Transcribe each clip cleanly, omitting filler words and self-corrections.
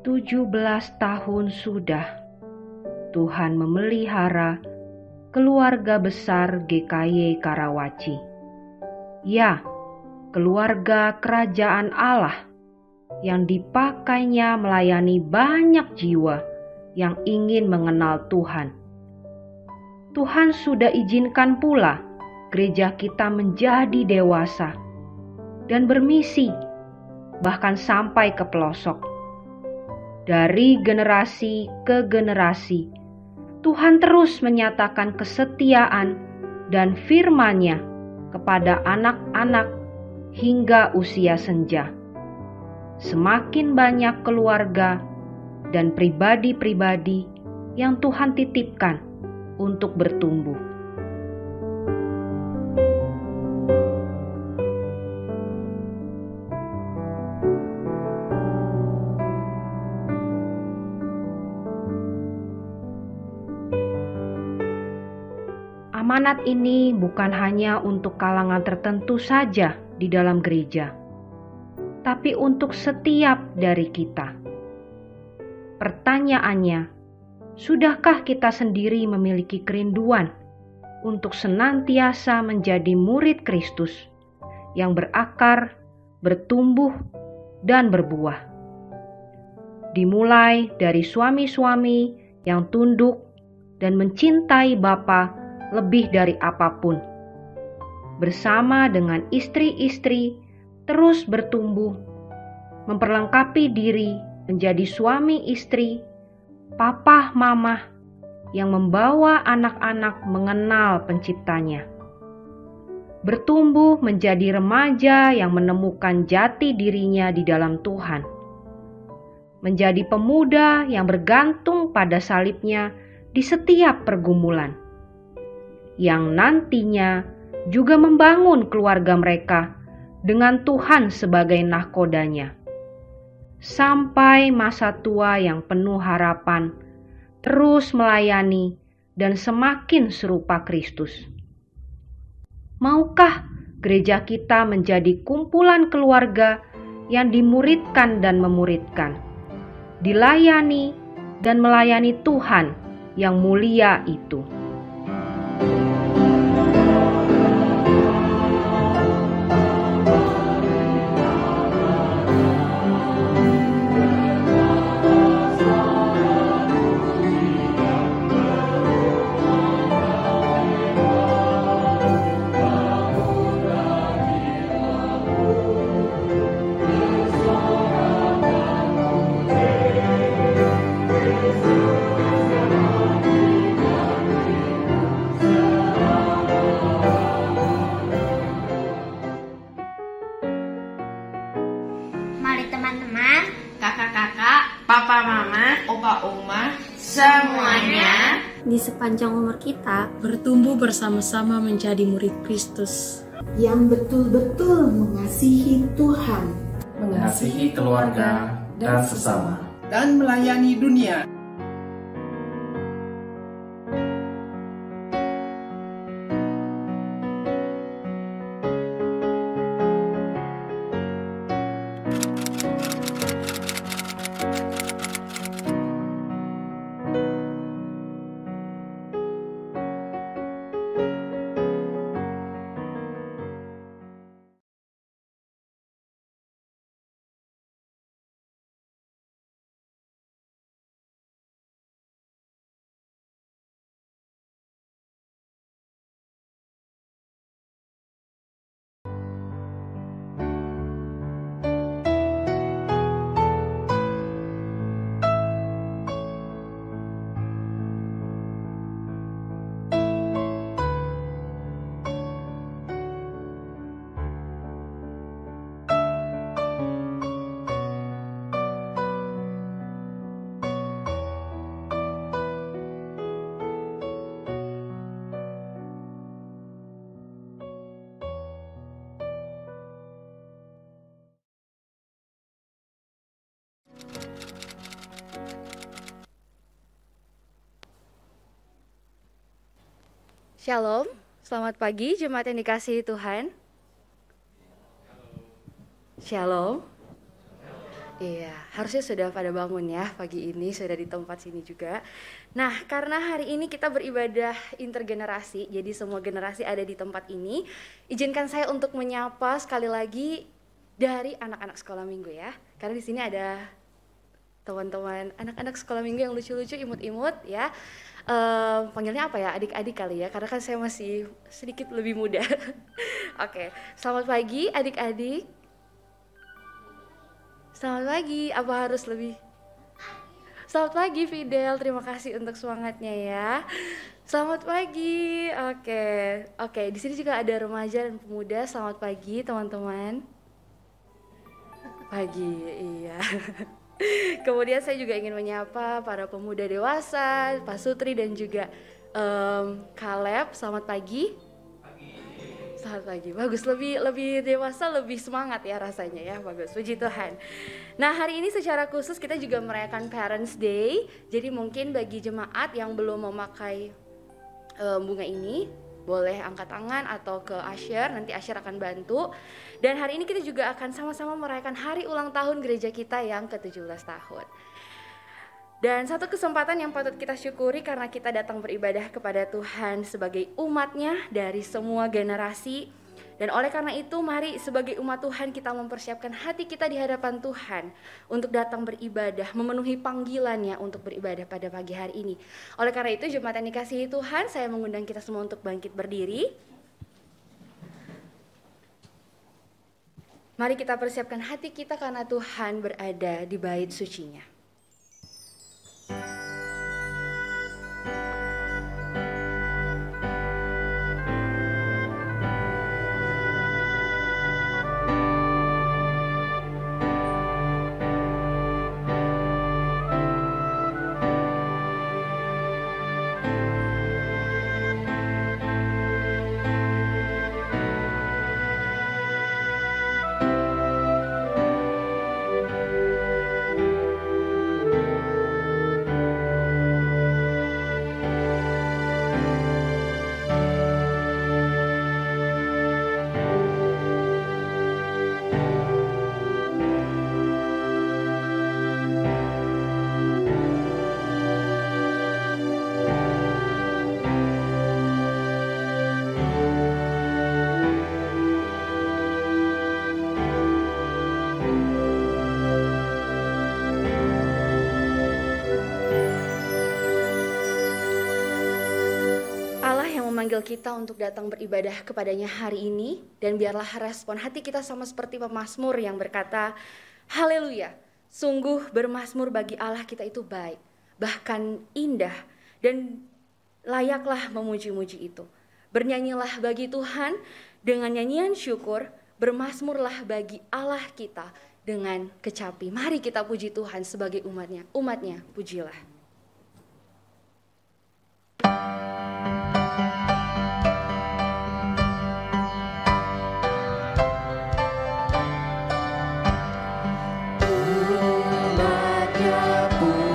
17 tahun sudah Tuhan memelihara keluarga besar GKY Karawaci. Ya, keluarga kerajaan Allah yang dipakainya melayani banyak jiwa yang ingin mengenal Tuhan. Tuhan sudah izinkan pula gereja kita menjadi dewasa dan bermisi, bahkan sampai ke pelosok. Dari generasi ke generasi, Tuhan terus menyatakan kesetiaan dan firman-Nya kepada anak-anak hingga usia senja. Semakin banyak keluarga dan pribadi-pribadi yang Tuhan titipkan untuk bertumbuh. Amanat ini bukan hanya untuk kalangan tertentu saja di dalam gereja, tapi untuk setiap dari kita. Pertanyaannya, sudahkah kita sendiri memiliki kerinduan untuk senantiasa menjadi murid Kristus yang berakar, bertumbuh, dan berbuah? Dimulai dari suami-suami yang tunduk dan mencintai Bapa lebih dari apapun. Bersama dengan istri-istri terus bertumbuh, memperlengkapi diri menjadi suami istri, papa mama yang membawa anak-anak mengenal penciptanya. Bertumbuh menjadi remaja yang menemukan jati dirinya di dalam Tuhan. Menjadi pemuda yang bergantung pada salibnya di setiap pergumulan, yang nantinya juga membangun keluarga mereka dengan Tuhan sebagai nahkodanya. Sampai masa tua yang penuh harapan, terus melayani dan semakin serupa Kristus. Maukah gereja kita menjadi kumpulan keluarga yang dimuridkan dan memuridkan, dilayani dan melayani Tuhan yang mulia itu? Mari teman-teman, kakak-kakak, papa mama, opa oma, semuanya di sepanjang umur kita bertumbuh bersama-sama menjadi murid Kristus yang betul-betul mengasihi Tuhan, mengasihi keluarga dan sesama, dan melayani dunia. Shalom, selamat pagi jemaat yang dikasihi Tuhan. Shalom. Iya, harusnya sudah pada bangun ya pagi ini, sudah di tempat sini juga. Nah, karena hari ini kita beribadah intergenerasi, jadi semua generasi ada di tempat ini. Izinkan saya untuk menyapa sekali lagi dari anak-anak sekolah minggu ya. Karena di sini ada teman-teman anak-anak sekolah minggu yang lucu-lucu, imut-imut ya. Panggilnya apa ya, adik-adik kali ya, karena kan saya masih sedikit lebih muda. Oke, selamat pagi adik-adik. Selamat pagi, apa harus lebih? Selamat pagi Fidel, terima kasih untuk semangatnya ya. Selamat pagi, oke. Di sini juga ada remaja dan pemuda. Selamat pagi teman-teman. Pagi, iya. Kemudian saya juga ingin menyapa para pemuda dewasa, Pak Sutri dan juga Caleb. Selamat pagi. Selamat pagi, bagus, lebih dewasa, lebih semangat ya rasanya ya, bagus, puji Tuhan. Nah, hari ini secara khusus kita juga merayakan Parents Day. Jadi mungkin bagi jemaat yang belum memakai bunga ini, boleh angkat tangan atau ke Asher, nanti Asher akan bantu. Dan hari ini kita juga akan sama-sama merayakan hari ulang tahun gereja kita yang ke-17 tahun. Dan satu kesempatan yang patut kita syukuri karena kita datang beribadah kepada Tuhan sebagai umatnya dari semua generasi. Dan oleh karena itu mari sebagai umat Tuhan kita mempersiapkan hati kita di hadapan Tuhan untuk datang beribadah, memenuhi panggilannya untuk beribadah pada pagi hari ini. Oleh karena itu jemaat yang dikasihi Tuhan, saya mengundang kita semua untuk bangkit berdiri. Mari kita persiapkan hati kita karena Tuhan berada di bait sucinya. Memanggil kita untuk datang beribadah kepadanya hari ini, dan biarlah respon hati kita sama seperti pemazmur yang berkata, haleluya, sungguh bermazmur bagi Allah kita itu baik, bahkan indah, dan layaklah memuji-muji itu. Bernyanyilah bagi Tuhan dengan nyanyian syukur, bermazmurlah bagi Allah kita dengan kecapi. Mari kita puji Tuhan sebagai umatnya, pujilah. Haleluya, amin.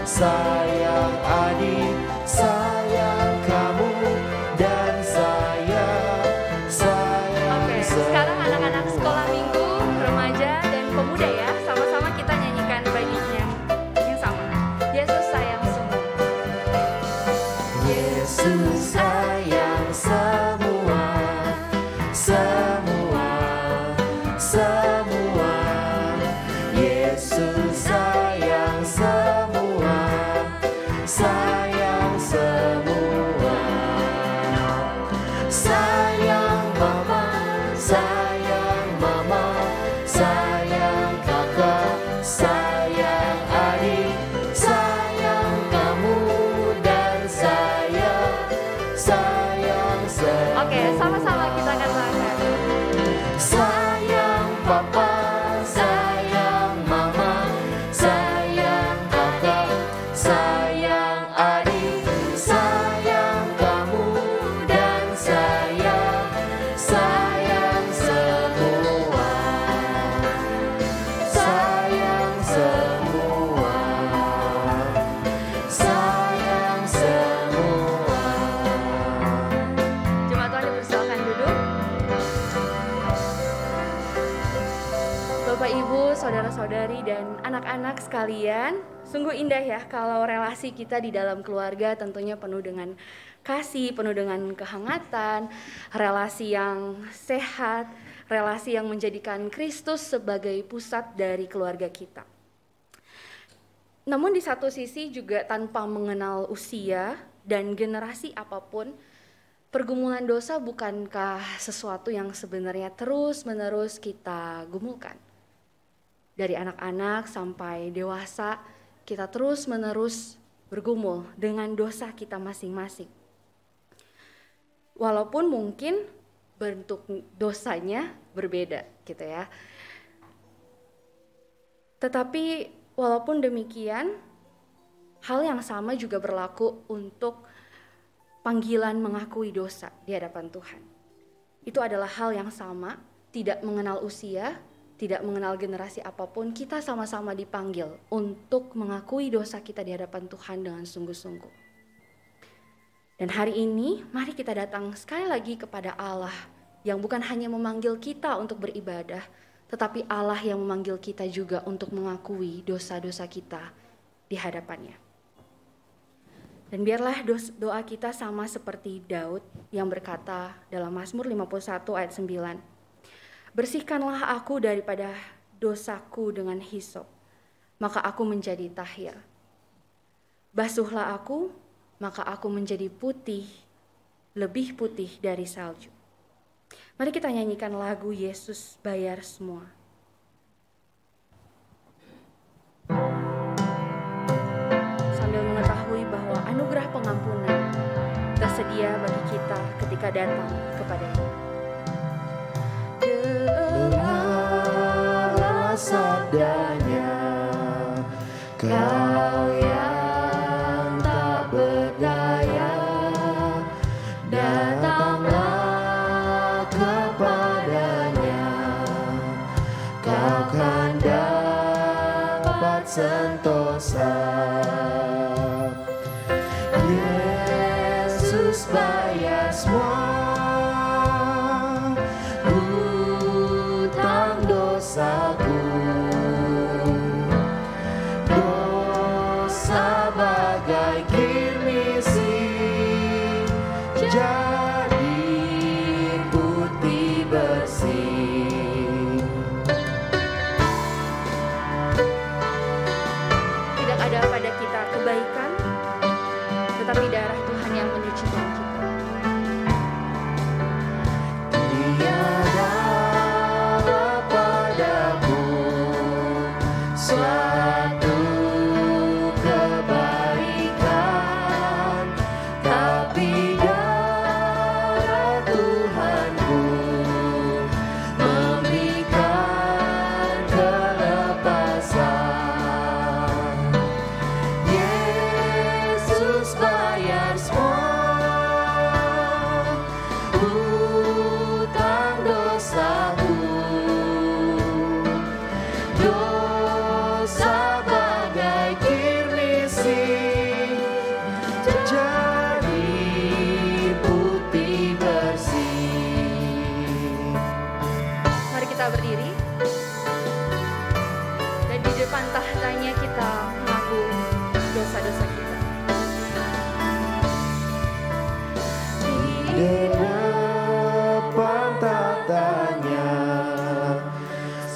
sayang adik, sayang kamu, dan sayang Oke, sekarang anak-anak sekolah minggu, remaja, dan pemuda ya, sama-sama kita nyanyikan baginya yang sama. Yesus sayang semua. Yesus sayang semua, semua, semua. Yesus sayang semua, sayang semua. Sayang mama, sayang mama, sayang kakak, sayang adik, sayang kamu, dan sayang semua. Oke, sama-sama kita katakan. Sayang papa, sayang mama, sayang kakak, sayang adik, sayang kamu, dan sayang semua. Sayang semua. Sayang semua. Jemaat Tuhan dipersilakan duduk. Bapak Ibu, saudara-saudari dan anak-anak sekalian, sungguh indah ya kalau relasi kita di dalam keluarga tentunya penuh dengan kasih, penuh dengan kehangatan, relasi yang sehat, relasi yang menjadikan Kristus sebagai pusat dari keluarga kita. Namun di satu sisi juga tanpa mengenal usia dan generasi apapun, pergumulan dosa bukankah sesuatu yang sebenarnya terus-menerus kita gumulkan? Dari anak-anak sampai dewasa, kita terus-menerus bergumul dengan dosa kita masing-masing. Walaupun mungkin bentuk dosanya berbeda gitu ya. Tetapi walaupun demikian, hal yang sama juga berlaku untuk panggilan mengakui dosa di hadapan Tuhan. Itu adalah hal yang sama, tidak mengenal usia, tidak mengenal generasi apapun, kita sama-sama dipanggil untuk mengakui dosa kita di hadapan Tuhan dengan sungguh-sungguh. Dan hari ini, mari kita datang sekali lagi kepada Allah yang bukan hanya memanggil kita untuk beribadah, tetapi Allah yang memanggil kita juga untuk mengakui dosa-dosa kita di hadapannya. Dan biarlah doa kita sama seperti Daud yang berkata dalam Mazmur 51 ayat 9. Bersihkanlah aku daripada dosaku dengan hisop, maka aku menjadi tahir. Basuhlah aku, maka aku menjadi putih, lebih putih dari salju. Mari kita nyanyikan lagu Yesus bayar semua. Sambil mengetahui bahwa anugerah pengampunan tersedia bagi kita ketika datang kepada-Nya. Dengarlah sabdanya, kau yang tak berdaya, datanglah kepadanya, kau kan dapat sentosa. Yesus bayar semua dosaku, dosa bagai kirmisi, jadi putih bersih. Tidak ada pada kita kebaikan, tetapi darah Tuhan yang menyucikan kita. Suatu kebaikan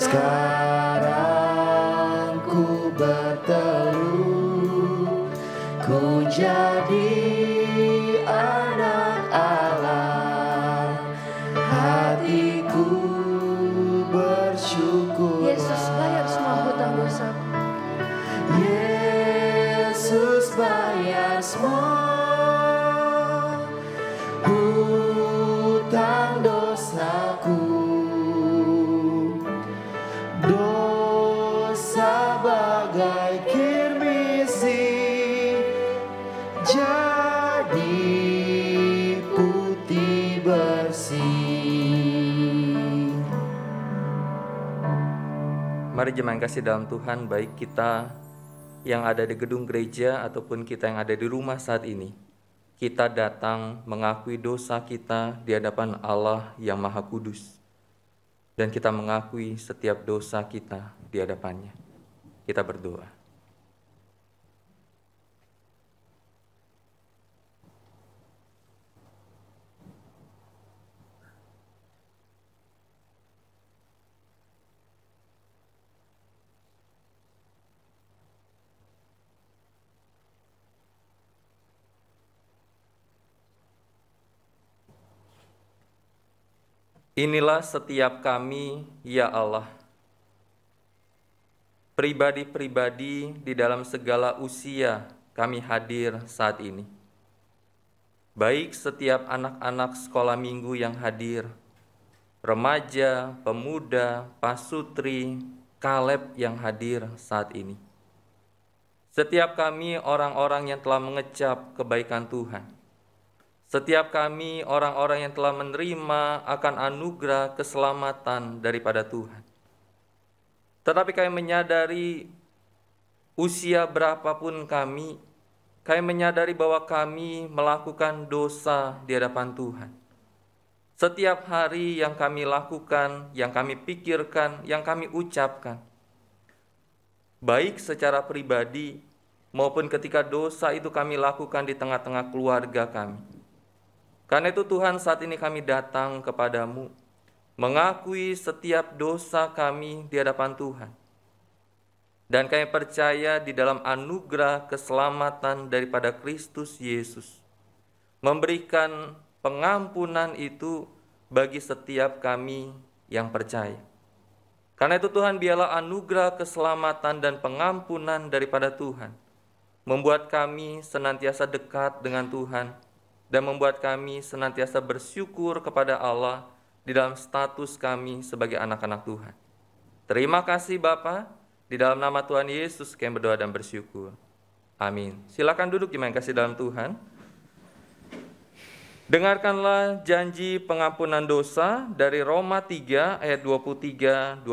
Sekarang ku berteduh, ku jadi anak Allah. Hatiku bersyukur. Yesus bayar semua hutang dosa. Yesus bayar semua hutang dosaku. Dosa bagai kirmisi jadi putih bersih. Mari jemaat kasih dalam Tuhan, baik kita yang ada di gedung gereja ataupun kita yang ada di rumah saat ini, kita datang mengakui dosa kita di hadapan Allah yang Maha Kudus. Dan kita mengakui setiap dosa kita di hadapannya. Kita berdoa. Inilah setiap kami, ya Allah, pribadi-pribadi di dalam segala usia kami hadir saat ini. Baik setiap anak-anak sekolah minggu yang hadir, remaja, pemuda, pasutri, Kaleb yang hadir saat ini. Setiap kami orang-orang yang telah mengecap kebaikan Tuhan. Setiap kami orang-orang yang telah menerima akan anugerah keselamatan daripada Tuhan. Tetapi kami menyadari usia berapapun kami menyadari bahwa kami melakukan dosa di hadapan Tuhan. Setiap hari yang kami lakukan, yang kami pikirkan, yang kami ucapkan, baik secara pribadi maupun ketika dosa itu kami lakukan di tengah-tengah keluarga kami. Karena itu Tuhan, saat ini kami datang kepadamu, mengakui setiap dosa kami di hadapan Tuhan. Dan kami percaya di dalam anugerah keselamatan daripada Kristus Yesus, memberikan pengampunan itu bagi setiap kami yang percaya. Karena itu Tuhan, biarlah anugerah keselamatan dan pengampunan daripada Tuhan membuat kami senantiasa dekat dengan Tuhan, dan membuat kami senantiasa bersyukur kepada Allah di dalam status kami sebagai anak-anak Tuhan. Terima kasih Bapa, di dalam nama Tuhan Yesus kami berdoa dan bersyukur. Amin. Silakan duduk jemaat yang kasih dalam Tuhan. Dengarkanlah janji pengampunan dosa dari Roma 3 ayat 23-24.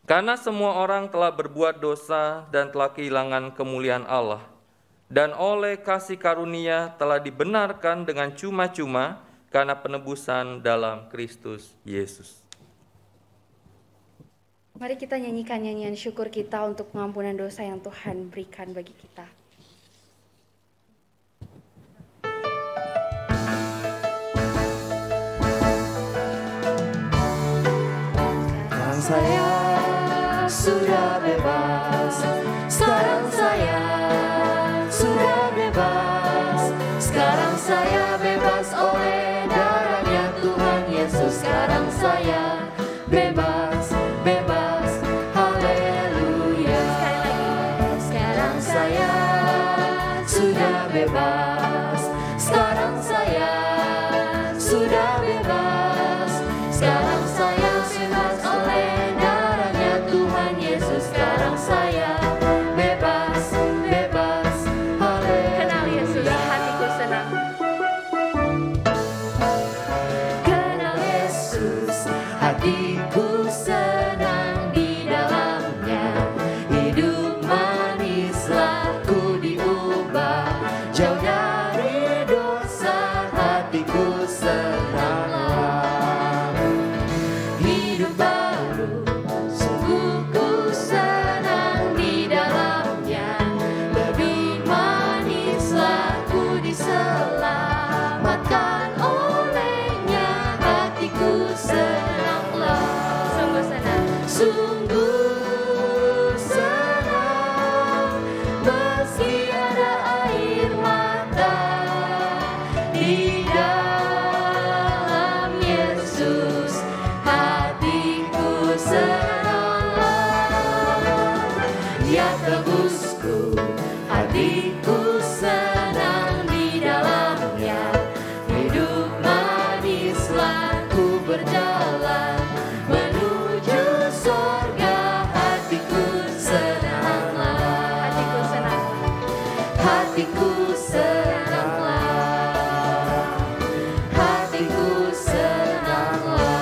Karena semua orang telah berbuat dosa dan telah kehilangan kemuliaan Allah, dan oleh kasih karunia telah dibenarkan dengan cuma-cuma karena penebusan dalam Kristus Yesus. Mari kita nyanyikan nyanyian syukur kita untuk pengampunan dosa yang Tuhan berikan bagi kita. Sekarang saya sudah bebas, sekarang saya sudah bebas, sekarang saya bebas oleh darahnya Tuhan Yesus. Sekarang saya bebas, bebas, haleluya. Sekarang saya sudah bebas, sekarang saya sudah bebas, sekarang saya bebas oleh darahnya Tuhan Yesus. Sekarang saya bebas, bebas, haleluya. Kenal Yesus, hatiku senang. Kenal Yesus, hatiku senang di dalamnya. Hidup manislah ku diubah, jauh dari masih ada air mata di dalam Yesus. Hatiku senanglah, Dia tebusku. Hatiku senang di dalamnya. Hidup manislah ku berjalan menuju sorga. Hatiku senanglah, hatiku senanglah, hatiku senanglah.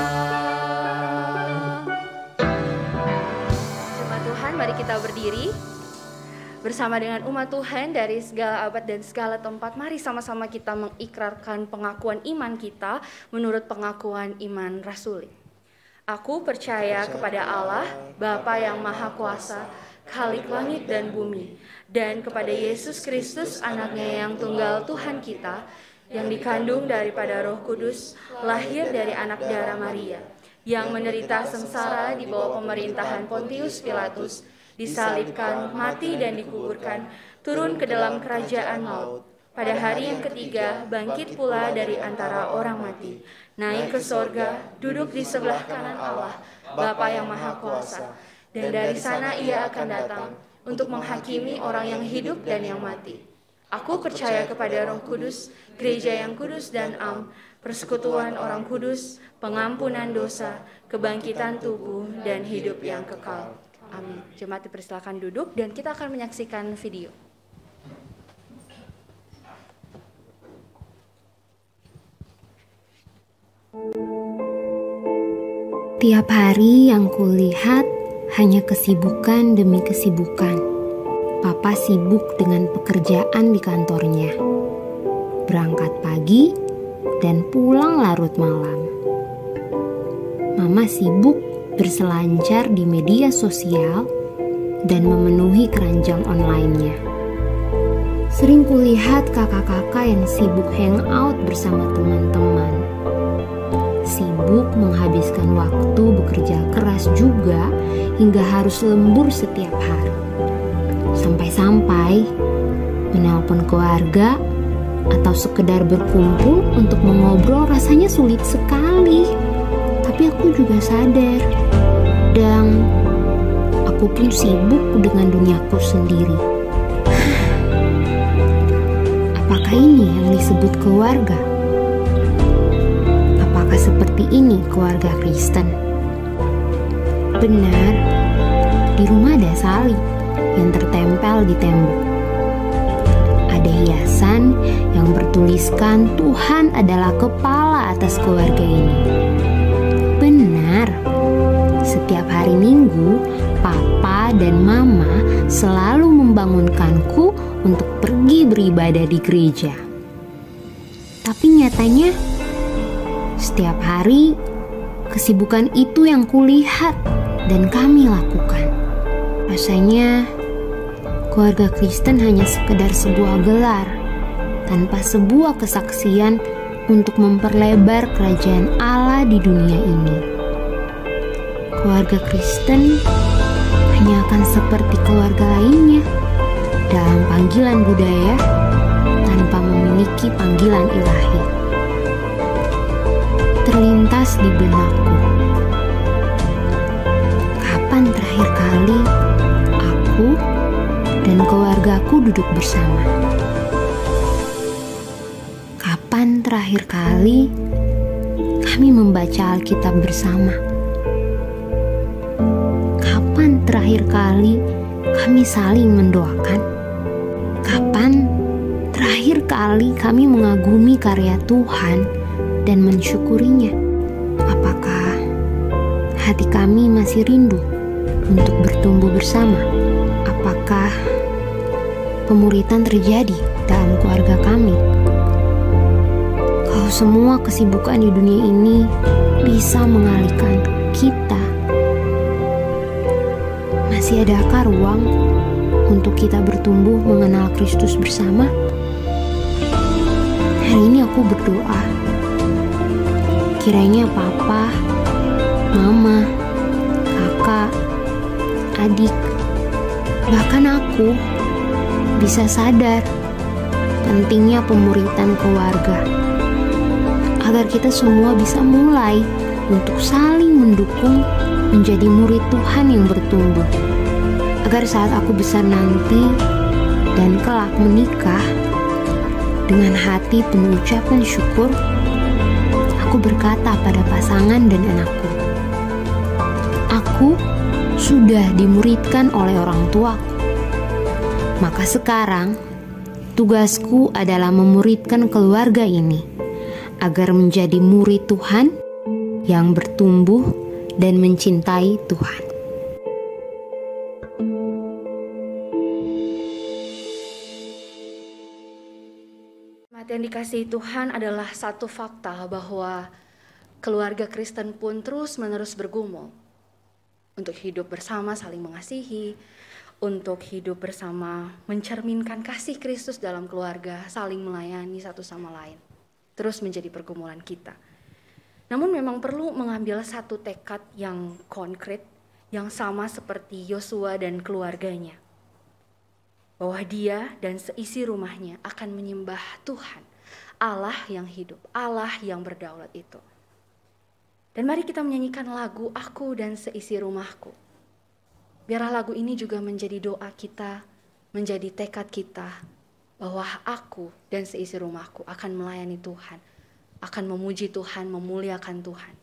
Jemaat Tuhan, mari kita berdiri bersama dengan umat Tuhan dari segala abad dan segala tempat. Mari sama-sama kita mengikrarkan pengakuan iman kita menurut pengakuan iman rasuli. Aku percaya kepada Allah, Bapa yang Maha Kuasa, Khalik langit dan bumi, dan kepada Yesus Kristus, anaknya yang tunggal Tuhan kita, yang dikandung daripada Roh Kudus, lahir dari anak darah Maria, yang menderita sengsara di bawah pemerintahan Pontius Pilatus, disalibkan, mati dan dikuburkan, turun ke dalam kerajaan maut. Pada hari yang ketiga, bangkit pula dari antara orang mati, naik ke sorga, duduk di sebelah kanan Allah, Bapa yang Maha Kuasa. Dan dari sana Ia akan datang untuk menghakimi orang yang hidup dan yang mati. Aku percaya kepada Roh Kudus, gereja yang kudus dan am, persekutuan orang kudus, pengampunan dosa, kebangkitan tubuh, dan hidup yang kekal. Amin. Jemaat dipersilakan duduk dan kita akan menyaksikan video. Tiap hari yang kulihat hanya kesibukan demi kesibukan. Papa sibuk dengan pekerjaan di kantornya. Berangkat pagi dan pulang larut malam. Mama sibuk berselancar di media sosial dan memenuhi keranjang online-nya. Sering kulihat kakak-kakak yang sibuk hangout bersama teman-teman. Sibuk menghabiskan waktu bekerja keras juga hingga harus lembur setiap hari. Sampai-sampai menelpon keluarga atau sekedar berkumpul untuk mengobrol rasanya sulit sekali. Tapi aku juga sadar, dan aku pun sibuk dengan duniaku sendiri. Apakah ini yang disebut keluarga? Apakah seperti ini keluarga Kristen? Benar, di rumah ada salib yang tertempel di tembok. Ada hiasan yang bertuliskan Tuhan adalah kepala atas keluarga ini. Benar, setiap hari Minggu, Papa dan Mama selalu membangunkanku untuk pergi beribadah di gereja. Tapi nyatanya, setiap hari kesibukan itu yang kulihat dan kami lakukan. Rasanya keluarga Kristen hanya sekedar sebuah gelar tanpa sebuah kesaksian untuk memperlebar kerajaan Allah di dunia ini. Keluarga Kristen hanya akan seperti keluarga lainnya dalam panggilan budaya tanpa memiliki panggilan ilahi. Terlintas di benakku, kapan terakhir kali aku dan keluargaku duduk bersama? Kapan terakhir kali kami membaca Alkitab bersama? Kapan terakhir kali kami saling mendoakan? Kapan terakhir kali kami mengagumi karya Tuhan dan mensyukurinya? Apakah hati kami masih rindu untuk bertumbuh bersama? Apakah pemuritan terjadi dalam keluarga kami? Kalau semua kesibukan di dunia ini bisa mengalihkan kita, masih adakah ruang untuk kita bertumbuh mengenal Kristus bersama? Hari ini aku berdoa, kiranya Papa, Mama, Kakak, adik, bahkan aku bisa sadar pentingnya pemuritan keluarga, agar kita semua bisa mulai untuk saling mendukung menjadi murid Tuhan yang bertumbuh, agar saat aku besar nanti dan kelak menikah, dengan hati penuh ucapan syukur, aku berkata pada pasangan dan anakku, aku sudah dimuridkan oleh orang tuaku. Maka sekarang, tugasku adalah memuridkan keluarga ini, agar menjadi murid Tuhan yang bertumbuh dan mencintai Tuhan. Yang dikasihi Tuhan adalah satu fakta bahwa keluarga Kristen pun terus-menerus bergumul untuk hidup bersama saling mengasihi, untuk hidup bersama mencerminkan kasih Kristus dalam keluarga, saling melayani satu sama lain. Terus menjadi pergumulan kita. Namun memang perlu mengambil satu tekad yang konkret, yang sama seperti Yosua dan keluarganya. Bahwa dia dan seisi rumahnya akan menyembah Tuhan, Allah yang hidup, Allah yang berdaulat itu. Dan mari kita menyanyikan lagu Aku dan Seisi Rumahku. Biarlah lagu ini juga menjadi doa kita, menjadi tekad kita, bahwa aku dan seisi rumahku akan melayani Tuhan, akan memuji Tuhan, memuliakan Tuhan.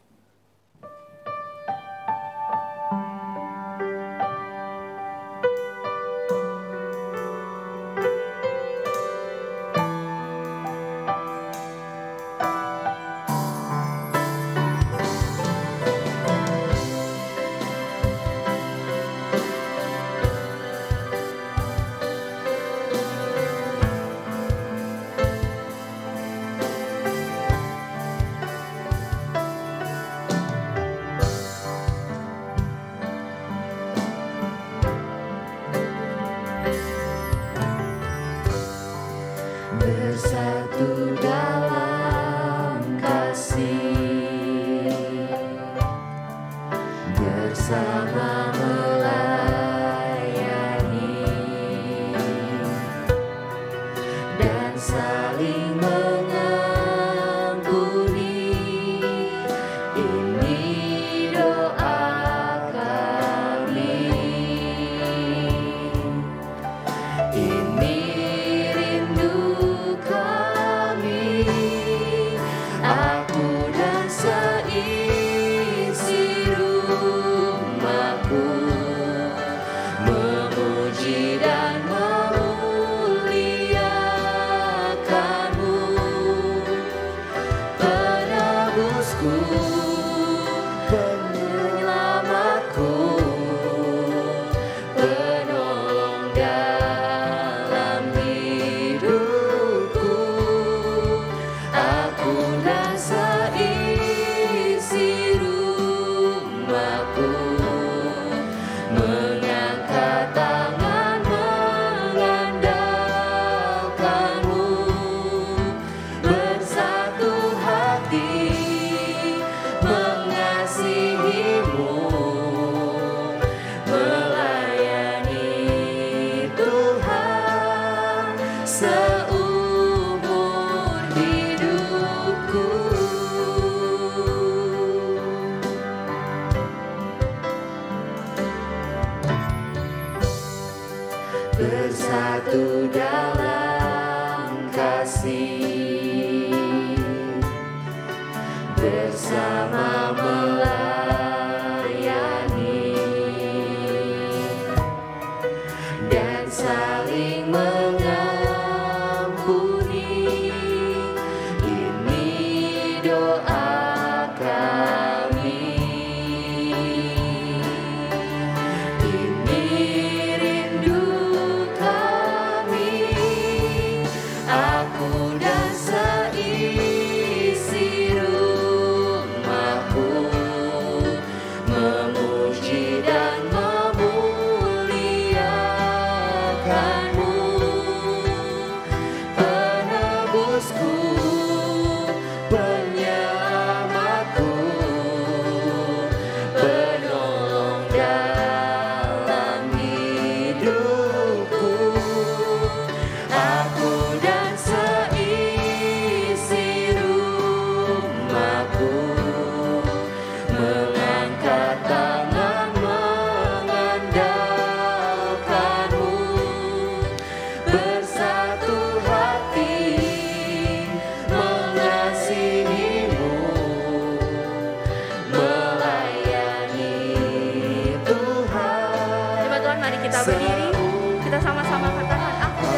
Bersatu dalam kasih, bersama melayani dan saling mengampuni. Ini doa kami. Ini penyelamatku, penolong dalam hidupku. Aku dan seisi rumahku mengangkat tangan mengandalkanmu, bersatu hati mengasihimu, melayani Tuhan seumur hidupku. Bersatu dalam kasih, bersama melayani dan saling mengampuni. Ini doa kami. Ini rindu kami. Aku dan seisi rumahku memuji dan memuliakanmu,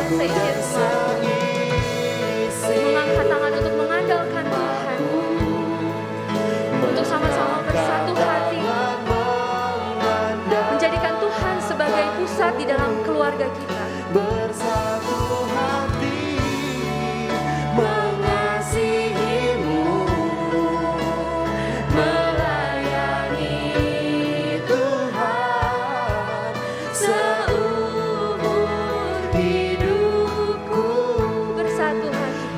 saya izin mengangkat tangan untuk mengandalkan Tuhan, untuk sama-sama bersatu hati, menjadikan Tuhan sebagai pusat di dalam keluarga kita. Bersatu hati mengasihi-Mu, melayani Tuhan seumur hidupku.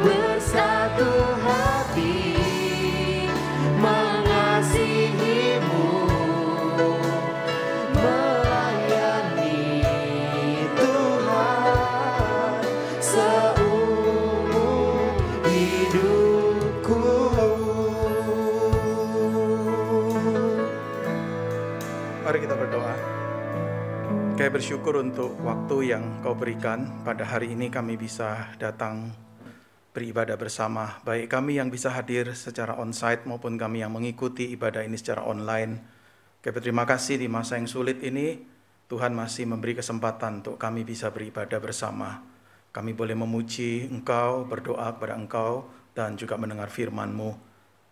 Bersatu hati mengasihi-Mu, melayani Tuhan seumur hidupku. Mari kita berdoa. Kami bersyukur untuk waktu yang Kau berikan. Pada hari ini kami bisa datang beribadah bersama. Baik kami yang bisa hadir secara onsite maupun kami yang mengikuti ibadah ini secara online. Kami berterima kasih di masa yang sulit ini, Tuhan masih memberi kesempatan untuk kami bisa beribadah bersama. Kami boleh memuji Engkau, berdoa kepada Engkau, dan juga mendengar firman-Mu.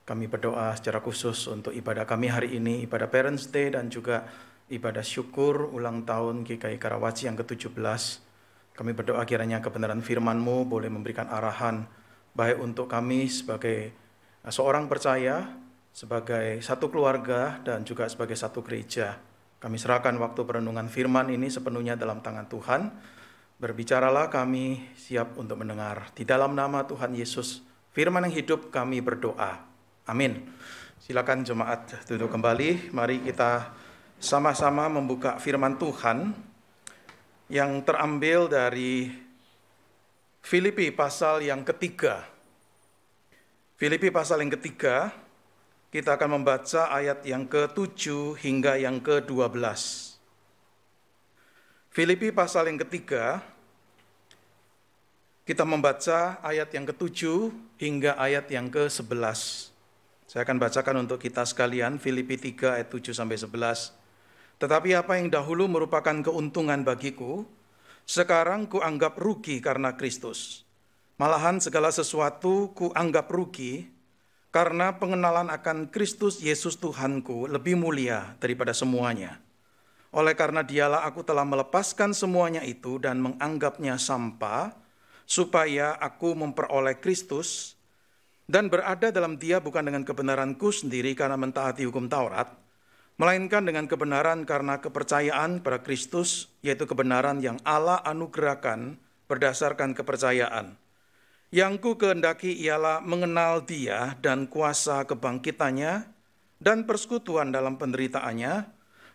Kami berdoa secara khusus untuk ibadah kami hari ini, ibadah Parents Day dan juga ibadah syukur ulang tahun GKI Karawaci yang ke-17. Kami berdoa kiranya kebenaran firman-Mu boleh memberikan arahan, baik untuk kami sebagai seorang percaya, sebagai satu keluarga, dan juga sebagai satu gereja. Kami serahkan waktu perenungan firman ini sepenuhnya dalam tangan Tuhan. Berbicaralah, kami siap untuk mendengar. Di dalam nama Tuhan Yesus, firman yang hidup, kami berdoa. Amin. Silakan jemaat duduk kembali. Mari kita sama-sama membuka firman Tuhan yang terambil dari Filipi pasal yang ketiga. Filipi pasal yang ketiga, kita akan membaca ayat yang ke-7 hingga yang ke-12. Filipi pasal yang ketiga, kita membaca ayat yang ke-7 hingga ayat yang ke-11. Saya akan bacakan untuk kita sekalian, Filipi 3 ayat 7 sampai 11. Tetapi apa yang dahulu merupakan keuntungan bagiku, sekarang kuanggap rugi karena Kristus. Malahan segala sesuatu kuanggap rugi, karena pengenalan akan Kristus Yesus Tuhanku lebih mulia daripada semuanya. Oleh karena Dialah aku telah melepaskan semuanya itu dan menganggapnya sampah, supaya aku memperoleh Kristus, dan berada dalam Dia bukan dengan kebenaranku sendiri karena mentaati hukum Taurat, melainkan dengan kebenaran karena kepercayaan pada Kristus, yaitu kebenaran yang Allah anugerahkan berdasarkan kepercayaan. Yang ku kehendaki ialah mengenal Dia dan kuasa kebangkitannya dan persekutuan dalam penderitaannya,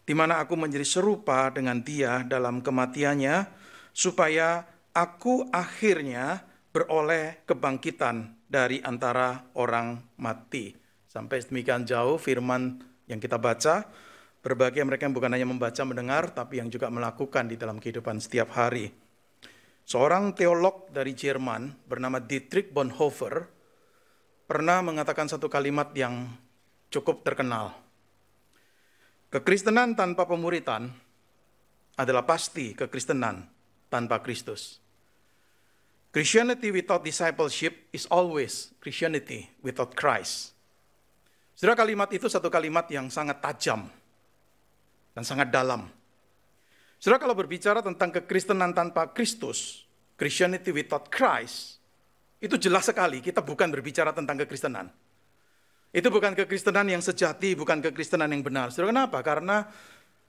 di mana aku menjadi serupa dengan Dia dalam kematiannya, supaya aku akhirnya beroleh kebangkitan dari antara orang mati. Sampai demikian jauh firman yang kita baca. Berbagai mereka yang bukan hanya membaca, mendengar, tapi yang juga melakukan di dalam kehidupan setiap hari. Seorang teolog dari Jerman bernama Dietrich Bonhoeffer pernah mengatakan satu kalimat yang cukup terkenal. Kekristenan tanpa pemuritan adalah pasti kekristenan tanpa Kristus. Christianity without discipleship is always Christianity without Christ. Saudara, kalimat itu satu kalimat yang sangat tajam dan sangat dalam. Saudara, kalau berbicara tentang kekristenan tanpa Kristus, Christianity without Christ, itu jelas sekali kita bukan berbicara tentang kekristenan. Itu bukan kekristenan yang sejati, bukan kekristenan yang benar. Saudara, kenapa? Karena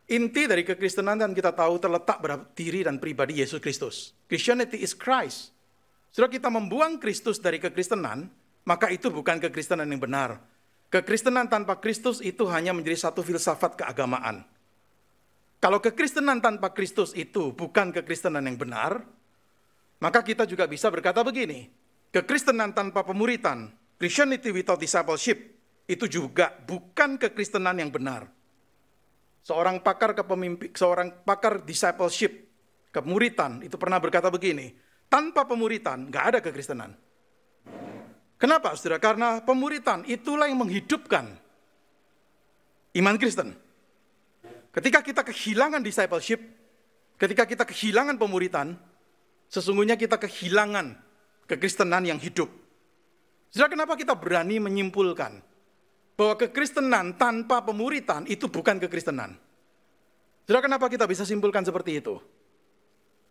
inti dari kekristenan dan kita tahu terletak pada diri dan pribadi Yesus Kristus. Christianity is Christ. Saudara, kita membuang Kristus dari kekristenan, maka itu bukan kekristenan yang benar. Kekristenan tanpa Kristus itu hanya menjadi satu filsafat keagamaan. Kalau kekristenan tanpa Kristus itu bukan kekristenan yang benar, maka kita juga bisa berkata begini, kekristenan tanpa pemuritan, Christianity without discipleship, itu juga bukan kekristenan yang benar. Seorang pakar discipleship, kemuritan, itu pernah berkata begini, tanpa pemuritan, nggak ada kekristenan. Kenapa, saudara? Karena pemuritan itulah yang menghidupkan iman Kristen. Ketika kita kehilangan discipleship, ketika kita kehilangan pemuritan, sesungguhnya kita kehilangan kekristenan yang hidup. Saudara, kenapa kita berani menyimpulkan bahwa kekristenan tanpa pemuritan itu bukan kekristenan? Saudara, kenapa kita bisa simpulkan seperti itu?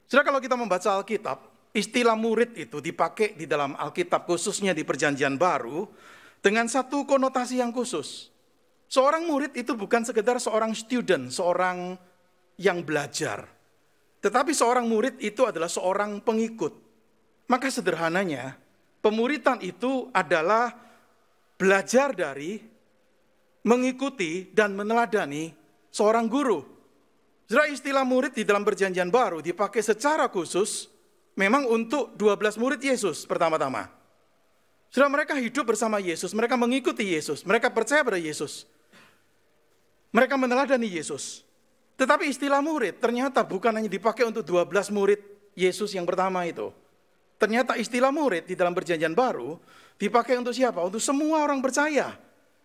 Saudara, kalau kita membaca Alkitab, istilah murid itu dipakai di dalam Alkitab, khususnya di Perjanjian Baru, dengan satu konotasi yang khusus. Seorang murid itu bukan sekedar seorang student, seorang yang belajar. Tetapi seorang murid itu adalah seorang pengikut. Maka sederhananya, pemuritan itu adalah belajar dari, mengikuti, dan meneladani seorang guru. Saudara, istilah murid di dalam Perjanjian Baru dipakai secara khusus memang untuk 12 murid Yesus pertama-tama. Saudara, mereka hidup bersama Yesus, mereka mengikuti Yesus, mereka percaya pada Yesus. Mereka meneladani Yesus. Tetapi istilah murid ternyata bukan hanya dipakai untuk 12 murid Yesus yang pertama itu. Ternyata istilah murid di dalam Perjanjian Baru dipakai untuk siapa? Untuk semua orang percaya.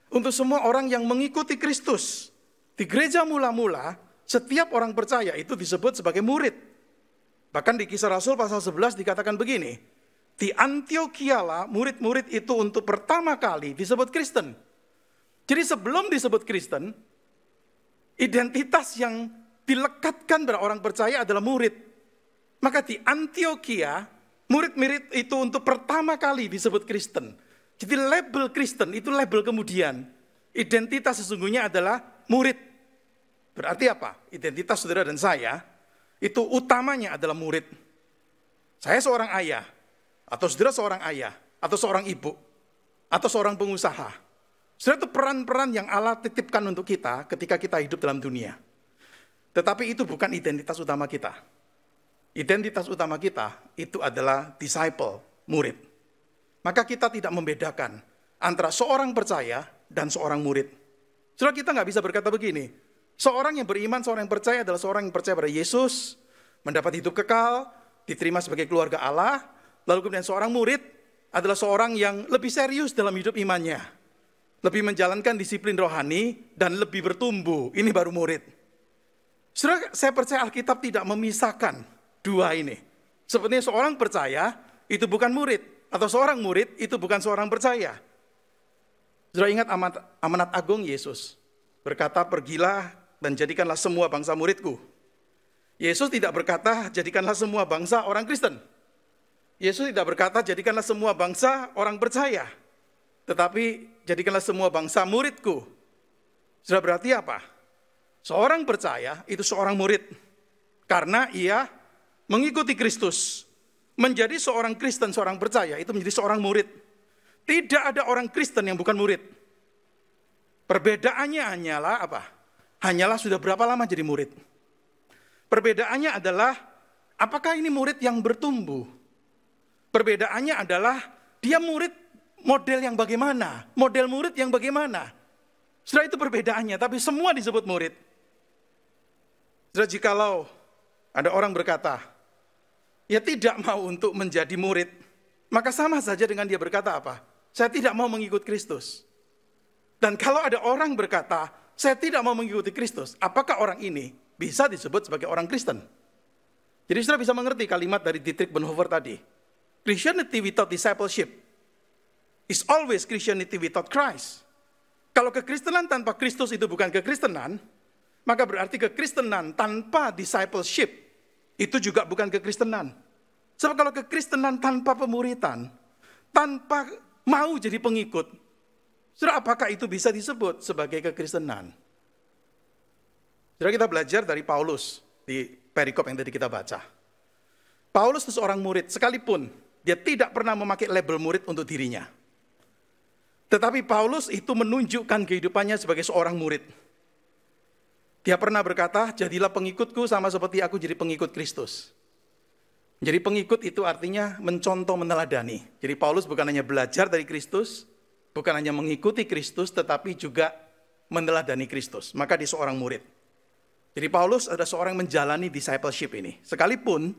Untuk semua orang yang mengikuti Kristus. Di gereja mula-mula, setiap orang percaya itu disebut sebagai murid. Bahkan di Kisah Rasul pasal 11 dikatakan begini, di Antiokhia lah murid-murid itu untuk pertama kali disebut Kristen. Jadi sebelum disebut Kristen, identitas yang dilekatkan pada orang percaya adalah murid. Maka di Antiokhia, murid-murid itu untuk pertama kali disebut Kristen. Jadi label Kristen itu label kemudian. Identitas sesungguhnya adalah murid. Berarti apa? Identitas saudara dan saya, itu utamanya adalah murid. Saya seorang ayah, atau saudara seorang ayah, atau seorang ibu, atau seorang pengusaha. Saudara, itu peran-peran yang Allah titipkan untuk kita ketika kita hidup dalam dunia. Tetapi itu bukan identitas utama kita. Identitas utama kita itu adalah disciple, murid. Maka kita tidak membedakan antara seorang percaya dan seorang murid. Saudara, kita nggak bisa berkata begini, seorang yang beriman, seorang yang percaya adalah seorang yang percaya pada Yesus, mendapat hidup kekal, diterima sebagai keluarga Allah, lalu kemudian seorang murid adalah seorang yang lebih serius dalam hidup imannya, lebih menjalankan disiplin rohani, dan lebih bertumbuh. Ini baru murid. Saudara, saya percaya Alkitab tidak memisahkan dua ini. Sebenarnya seorang percaya itu bukan murid, atau seorang murid itu bukan seorang percaya. Saudara, ingat amanat agung Yesus. Berkata, pergilah dan jadikanlah semua bangsa muridku. Yesus tidak berkata, jadikanlah semua bangsa orang Kristen. Yesus tidak berkata, jadikanlah semua bangsa orang percaya. Tetapi jadikanlah semua bangsa muridku. Sudah berarti apa? Seorang percaya itu seorang murid. Karena ia mengikuti Kristus. Menjadi seorang Kristen, seorang percaya itu menjadi seorang murid. Tidak ada orang Kristen yang bukan murid. Perbedaannya hanyalah apa? Hanyalah sudah berapa lama jadi murid. Perbedaannya adalah apakah ini murid yang bertumbuh? Perbedaannya adalah dia murid model yang bagaimana? Model murid yang bagaimana? Setelah itu perbedaannya, tapi semua disebut murid. Setelah jikalau ada orang berkata, ya tidak mau untuk menjadi murid, maka sama saja dengan dia berkata apa? Saya tidak mau mengikut Kristus. Dan kalau ada orang berkata, saya tidak mau mengikuti Kristus, apakah orang ini bisa disebut sebagai orang Kristen? Jadi saudara bisa mengerti kalimat dari Dietrich Bonhoeffer tadi. Christianity without discipleship is always Christianity without Christ. Kalau kekristenan tanpa Kristus itu bukan kekristenan, maka berarti kekristenan tanpa discipleship itu juga bukan kekristenan. Sebab kalau kekristenan tanpa pemuritan, tanpa mau jadi pengikut, saudara, apakah itu bisa disebut sebagai kekristenan? Saudara, kita belajar dari Paulus di perikop yang tadi kita baca. Paulus itu seorang murid, sekalipun dia tidak pernah memakai label murid untuk dirinya. Tetapi Paulus itu menunjukkan kehidupannya sebagai seorang murid. Dia pernah berkata, jadilah pengikutku sama seperti aku jadi pengikut Kristus. Jadi pengikut itu artinya mencontoh, meneladani. Jadi Paulus bukan hanya belajar dari Kristus, bukan hanya mengikuti Kristus, tetapi juga meneladani Kristus. Maka dia seorang murid. Jadi Paulus adalah seorang yang menjalani discipleship ini. Sekalipun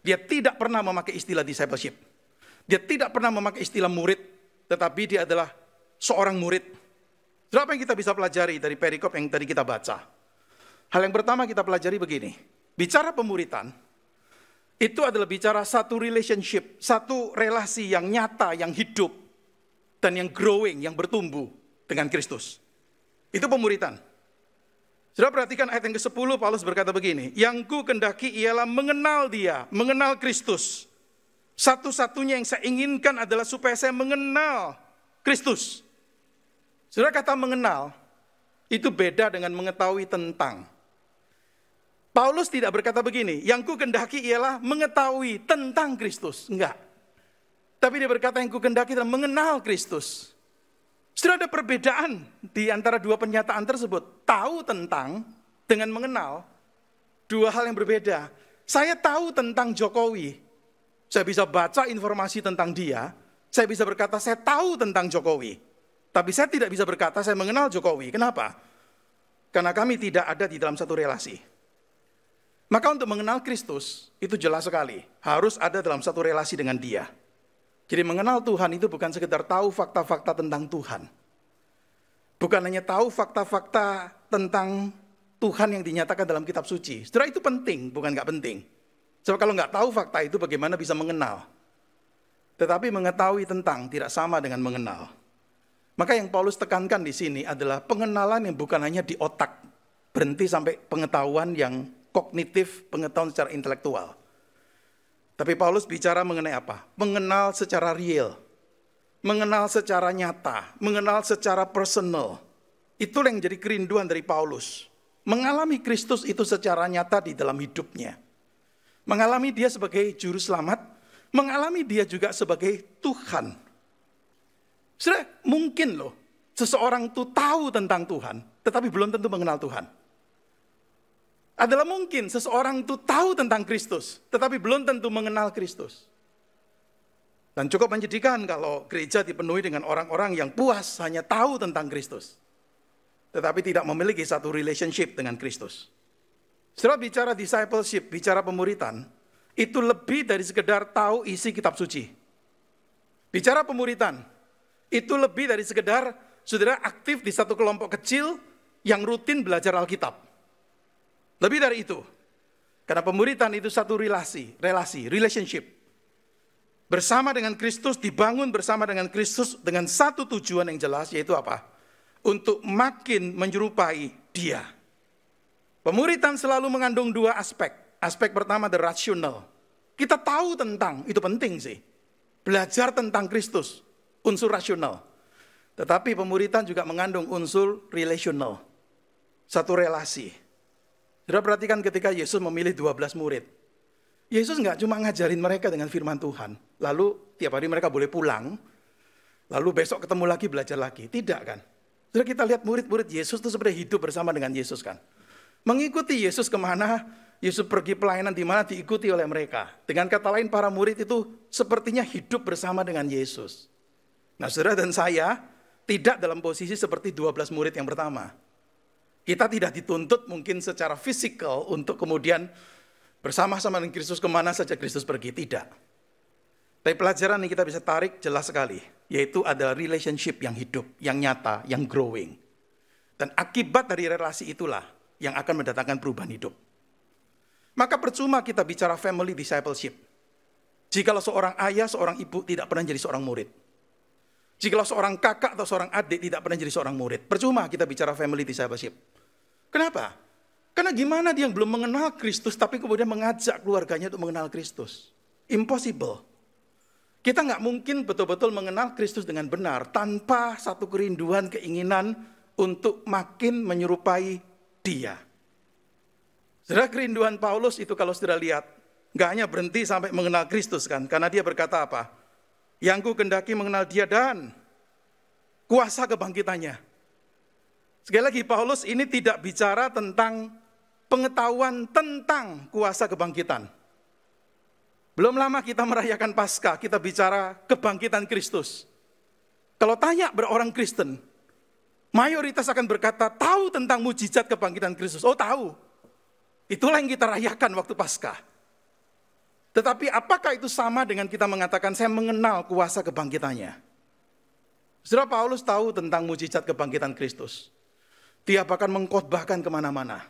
dia tidak pernah memakai istilah discipleship. Dia tidak pernah memakai istilah murid, tetapi dia adalah seorang murid. Apa yang kita bisa pelajari dari perikop yang tadi kita baca? Hal yang pertama kita pelajari begini. Bicara pemuritan, itu adalah bicara satu relationship, satu relasi yang nyata, yang hidup, dan yang growing, yang bertumbuh dengan Kristus. Itu pemuritan. Saudara perhatikan ayat yang ke-10, Paulus berkata begini, yang ku kendaki ialah mengenal dia, mengenal Kristus. Satu-satunya yang saya inginkan adalah supaya saya mengenal Kristus. Saudara, kata mengenal, itu beda dengan mengetahui tentang. Paulus tidak berkata begini, yang ku kendaki ialah mengetahui tentang Kristus. Enggak. Tapi dia berkata yang ku kendaki adalah mengenal Kristus. Sudah ada perbedaan di antara dua pernyataan tersebut. Tahu tentang dengan mengenal, dua hal yang berbeda. Saya tahu tentang Jokowi. Saya bisa baca informasi tentang dia. Saya bisa berkata saya tahu tentang Jokowi. Tapi saya tidak bisa berkata saya mengenal Jokowi. Kenapa? Karena kami tidak ada di dalam satu relasi. Maka untuk mengenal Kristus, itu jelas sekali. Harus ada dalam satu relasi dengan dia. Jadi mengenal Tuhan itu bukan sekedar tahu fakta-fakta tentang Tuhan. Bukan hanya tahu fakta-fakta tentang Tuhan yang dinyatakan dalam kitab suci. Saudara, itu penting, bukan nggak penting. Sebab kalau nggak tahu fakta itu bagaimana bisa mengenal. Tetapi mengetahui tentang tidak sama dengan mengenal. Maka yang Paulus tekankan di sini adalah pengenalan yang bukan hanya di otak. Berhenti sampai pengetahuan yang kognitif, pengetahuan secara intelektual. Tapi Paulus bicara mengenai apa? Mengenal secara real, mengenal secara nyata, mengenal secara personal. Itulah yang jadi kerinduan dari Paulus. Mengalami Kristus itu secara nyata di dalam hidupnya. Mengalami dia sebagai juru selamat, mengalami dia juga sebagai Tuhan. Sudah mungkin loh, seseorang itu tahu tentang Tuhan, tetapi belum tentu mengenal Tuhan. Adalah mungkin seseorang itu tahu tentang Kristus, tetapi belum tentu mengenal Kristus. Dan cukup menyedihkan kalau gereja dipenuhi dengan orang-orang yang puas hanya tahu tentang Kristus, tetapi tidak memiliki satu relationship dengan Kristus. Setelah bicara discipleship, bicara pemuritan, itu lebih dari sekedar tahu isi kitab suci. Bicara pemuritan, itu lebih dari sekedar saudara aktif di satu kelompok kecil yang rutin belajar Alkitab. Lebih dari itu. Karena pemuritan itu satu relasi, relationship. Bersama dengan Kristus, dibangun bersama dengan Kristus dengan satu tujuan yang jelas, yaitu apa? Untuk makin menyerupai dia. Pemuritan selalu mengandung dua aspek. Aspek pertama adalah rasional. Kita tahu tentang, itu penting sih. Belajar tentang Kristus, unsur rasional. Tetapi pemuritan juga mengandung unsur relational. Satu relasi. Saudara perhatikan ketika Yesus memilih 12 murid. Yesus nggak cuma ngajarin mereka dengan firman Tuhan. Lalu tiap hari mereka boleh pulang. Lalu besok ketemu lagi, belajar lagi. Tidak kan? Saudara kita lihat murid-murid Yesus itu sebenarnya hidup bersama dengan Yesus kan. Mengikuti Yesus kemana, Yesus pergi pelayanan di mana diikuti oleh mereka. Dengan kata lain para murid itu sepertinya hidup bersama dengan Yesus. Nah saudara dan saya tidak dalam posisi seperti 12 murid yang pertama. Kita tidak dituntut mungkin secara fisikal untuk kemudian bersama-sama dengan Kristus kemana saja Kristus pergi, tidak. Tapi pelajaran yang kita bisa tarik jelas sekali, yaitu adalah relationship yang hidup, yang nyata, yang growing. Dan akibat dari relasi itulah yang akan mendatangkan perubahan hidup. Maka percuma kita bicara family discipleship. Jikalau seorang ayah, seorang ibu tidak pernah jadi seorang murid. Jikalau seorang kakak atau seorang adik tidak pernah jadi seorang murid, percuma kita bicara family discipleship. Kenapa? Karena gimana dia yang belum mengenal Kristus, tapi kemudian mengajak keluarganya untuk mengenal Kristus? Impossible. Kita nggak mungkin betul-betul mengenal Kristus dengan benar, tanpa satu kerinduan, keinginan untuk makin menyerupai dia. Saudara, kerinduan Paulus itu kalau sudah lihat, nggak hanya berhenti sampai mengenal Kristus kan, karena dia berkata apa? Yang ku kendaki mengenal dia dan kuasa kebangkitannya. Sekali lagi Paulus ini tidak bicara tentang pengetahuan tentang kuasa kebangkitan. Belum lama kita merayakan Paskah, kita bicara kebangkitan Kristus. Kalau tanya berorang Kristen, mayoritas akan berkata tahu tentang mujizat kebangkitan Kristus. Oh tahu, itulah yang kita rayakan waktu Paskah. Tetapi apakah itu sama dengan kita mengatakan saya mengenal kuasa kebangkitannya? Saudara, Paulus tahu tentang mujizat kebangkitan Kristus. Dia bahkan mengkhotbahkan kemana-mana.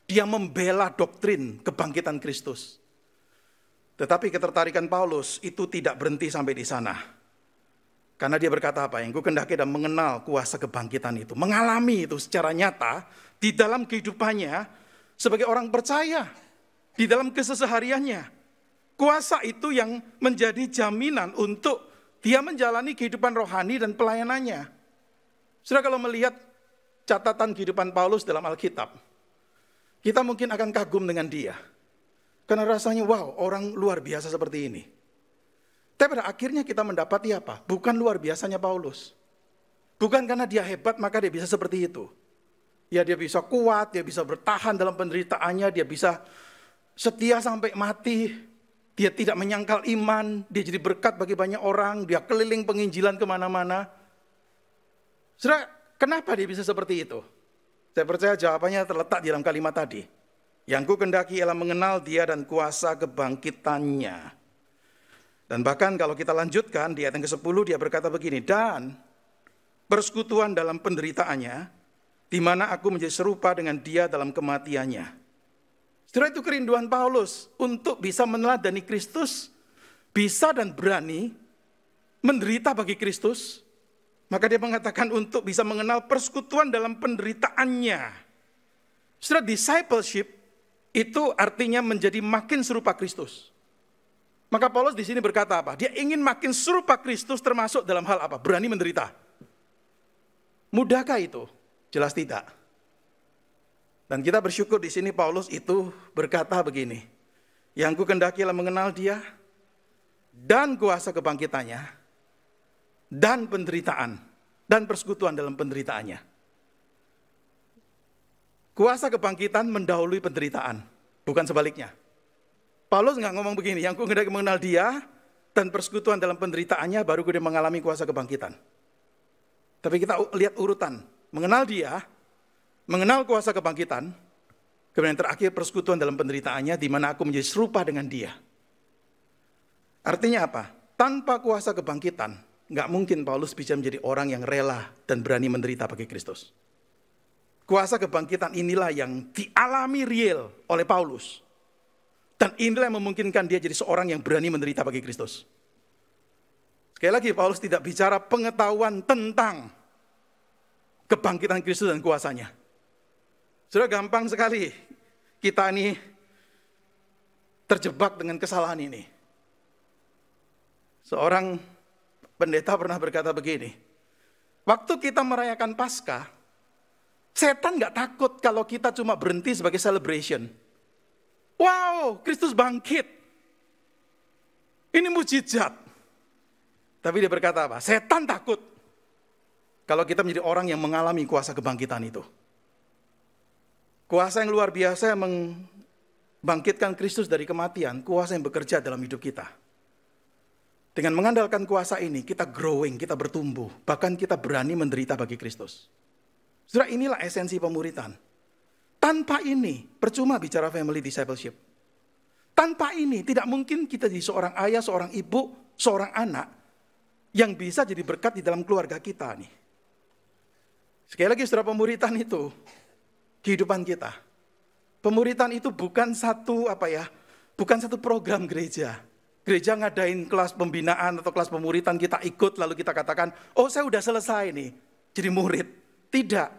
Dia membela doktrin kebangkitan Kristus. Tetapi ketertarikan Paulus itu tidak berhenti sampai di sana. Karena dia berkata apa? Yang kukendaki dan mengenal kuasa kebangkitan itu. Mengalami itu secara nyata di dalam kehidupannya sebagai orang percaya. Di dalam kesehariannya. Kuasa itu yang menjadi jaminan untuk dia menjalani kehidupan rohani dan pelayanannya. Saudara, kalau melihat catatan kehidupan Paulus dalam Alkitab, kita mungkin akan kagum dengan dia. Karena rasanya wow, orang luar biasa seperti ini. Tapi pada akhirnya kita mendapati apa? Bukan luar biasanya Paulus. Bukan karena dia hebat maka dia bisa seperti itu. Ya, dia bisa kuat, dia bisa bertahan dalam penderitaannya, dia bisa setia sampai mati. Dia tidak menyangkal iman, dia jadi berkat bagi banyak orang, dia keliling penginjilan kemana-mana. Saudara, kenapa dia bisa seperti itu? Saya percaya jawabannya terletak di dalam kalimat tadi. Yang kukendaki ialah mengenal dia dan kuasa kebangkitannya. Dan bahkan kalau kita lanjutkan di ayat yang ke-10 dia berkata begini, dan persekutuan dalam penderitaannya, di mana aku menjadi serupa dengan dia dalam kematiannya. Saudara, itu kerinduan Paulus untuk bisa meneladani Kristus, bisa dan berani menderita bagi Kristus. Maka dia mengatakan untuk bisa mengenal persekutuan dalam penderitaannya. Saudara, discipleship itu artinya menjadi makin serupa Kristus. Maka Paulus di sini berkata apa? Dia ingin makin serupa Kristus termasuk dalam hal apa? Berani menderita. Mudahkah itu? Jelas tidak. Dan kita bersyukur di sini Paulus itu berkata begini. Yang kukendaki ialah mengenal dia dan kuasa kebangkitannya dan penderitaan dan persekutuan dalam penderitaannya. Kuasa kebangkitan mendahului penderitaan, bukan sebaliknya. Paulus nggak ngomong begini, yang kukendaki mengenal dia dan persekutuan dalam penderitaannya baru dia mengalami kuasa kebangkitan. Tapi kita lihat urutan, mengenal dia, mengenal kuasa kebangkitan, kemudian terakhir persekutuan dalam penderitaannya di mana aku menjadi serupa dengan dia. Artinya apa? Tanpa kuasa kebangkitan, nggak mungkin Paulus bisa menjadi orang yang rela dan berani menderita bagi Kristus. Kuasa kebangkitan inilah yang dialami real oleh Paulus. Dan inilah yang memungkinkan dia jadi seorang yang berani menderita bagi Kristus. Sekali lagi, Paulus tidak bicara pengetahuan tentang kebangkitan Kristus dan kuasanya. Sudah gampang sekali kita ini terjebak dengan kesalahan ini. Seorang pendeta pernah berkata begini, waktu kita merayakan Paskah, setan gak takut kalau kita cuma berhenti sebagai celebration. Wow, Kristus bangkit. Ini mujizat. Tapi dia berkata apa? Setan takut kalau kita menjadi orang yang mengalami kuasa kebangkitan itu. Kuasa yang luar biasa yang membangkitkan Kristus dari kematian, kuasa yang bekerja dalam hidup kita. Dengan mengandalkan kuasa ini, kita growing, kita bertumbuh, bahkan kita berani menderita bagi Kristus. Saudara, inilah esensi pemuritan. Tanpa ini, percuma bicara family discipleship. Tanpa ini, tidak mungkin kita jadi seorang ayah, seorang ibu, seorang anak yang bisa jadi berkat di dalam keluarga kita nih. Sekali lagi, saudara, pemuritan itu kehidupan kita. Pemuritan itu bukan satu bukan satu program gereja. Gereja ngadain kelas pembinaan atau kelas pemuritan, kita ikut lalu kita katakan, oh saya udah selesai nih jadi murid. Tidak.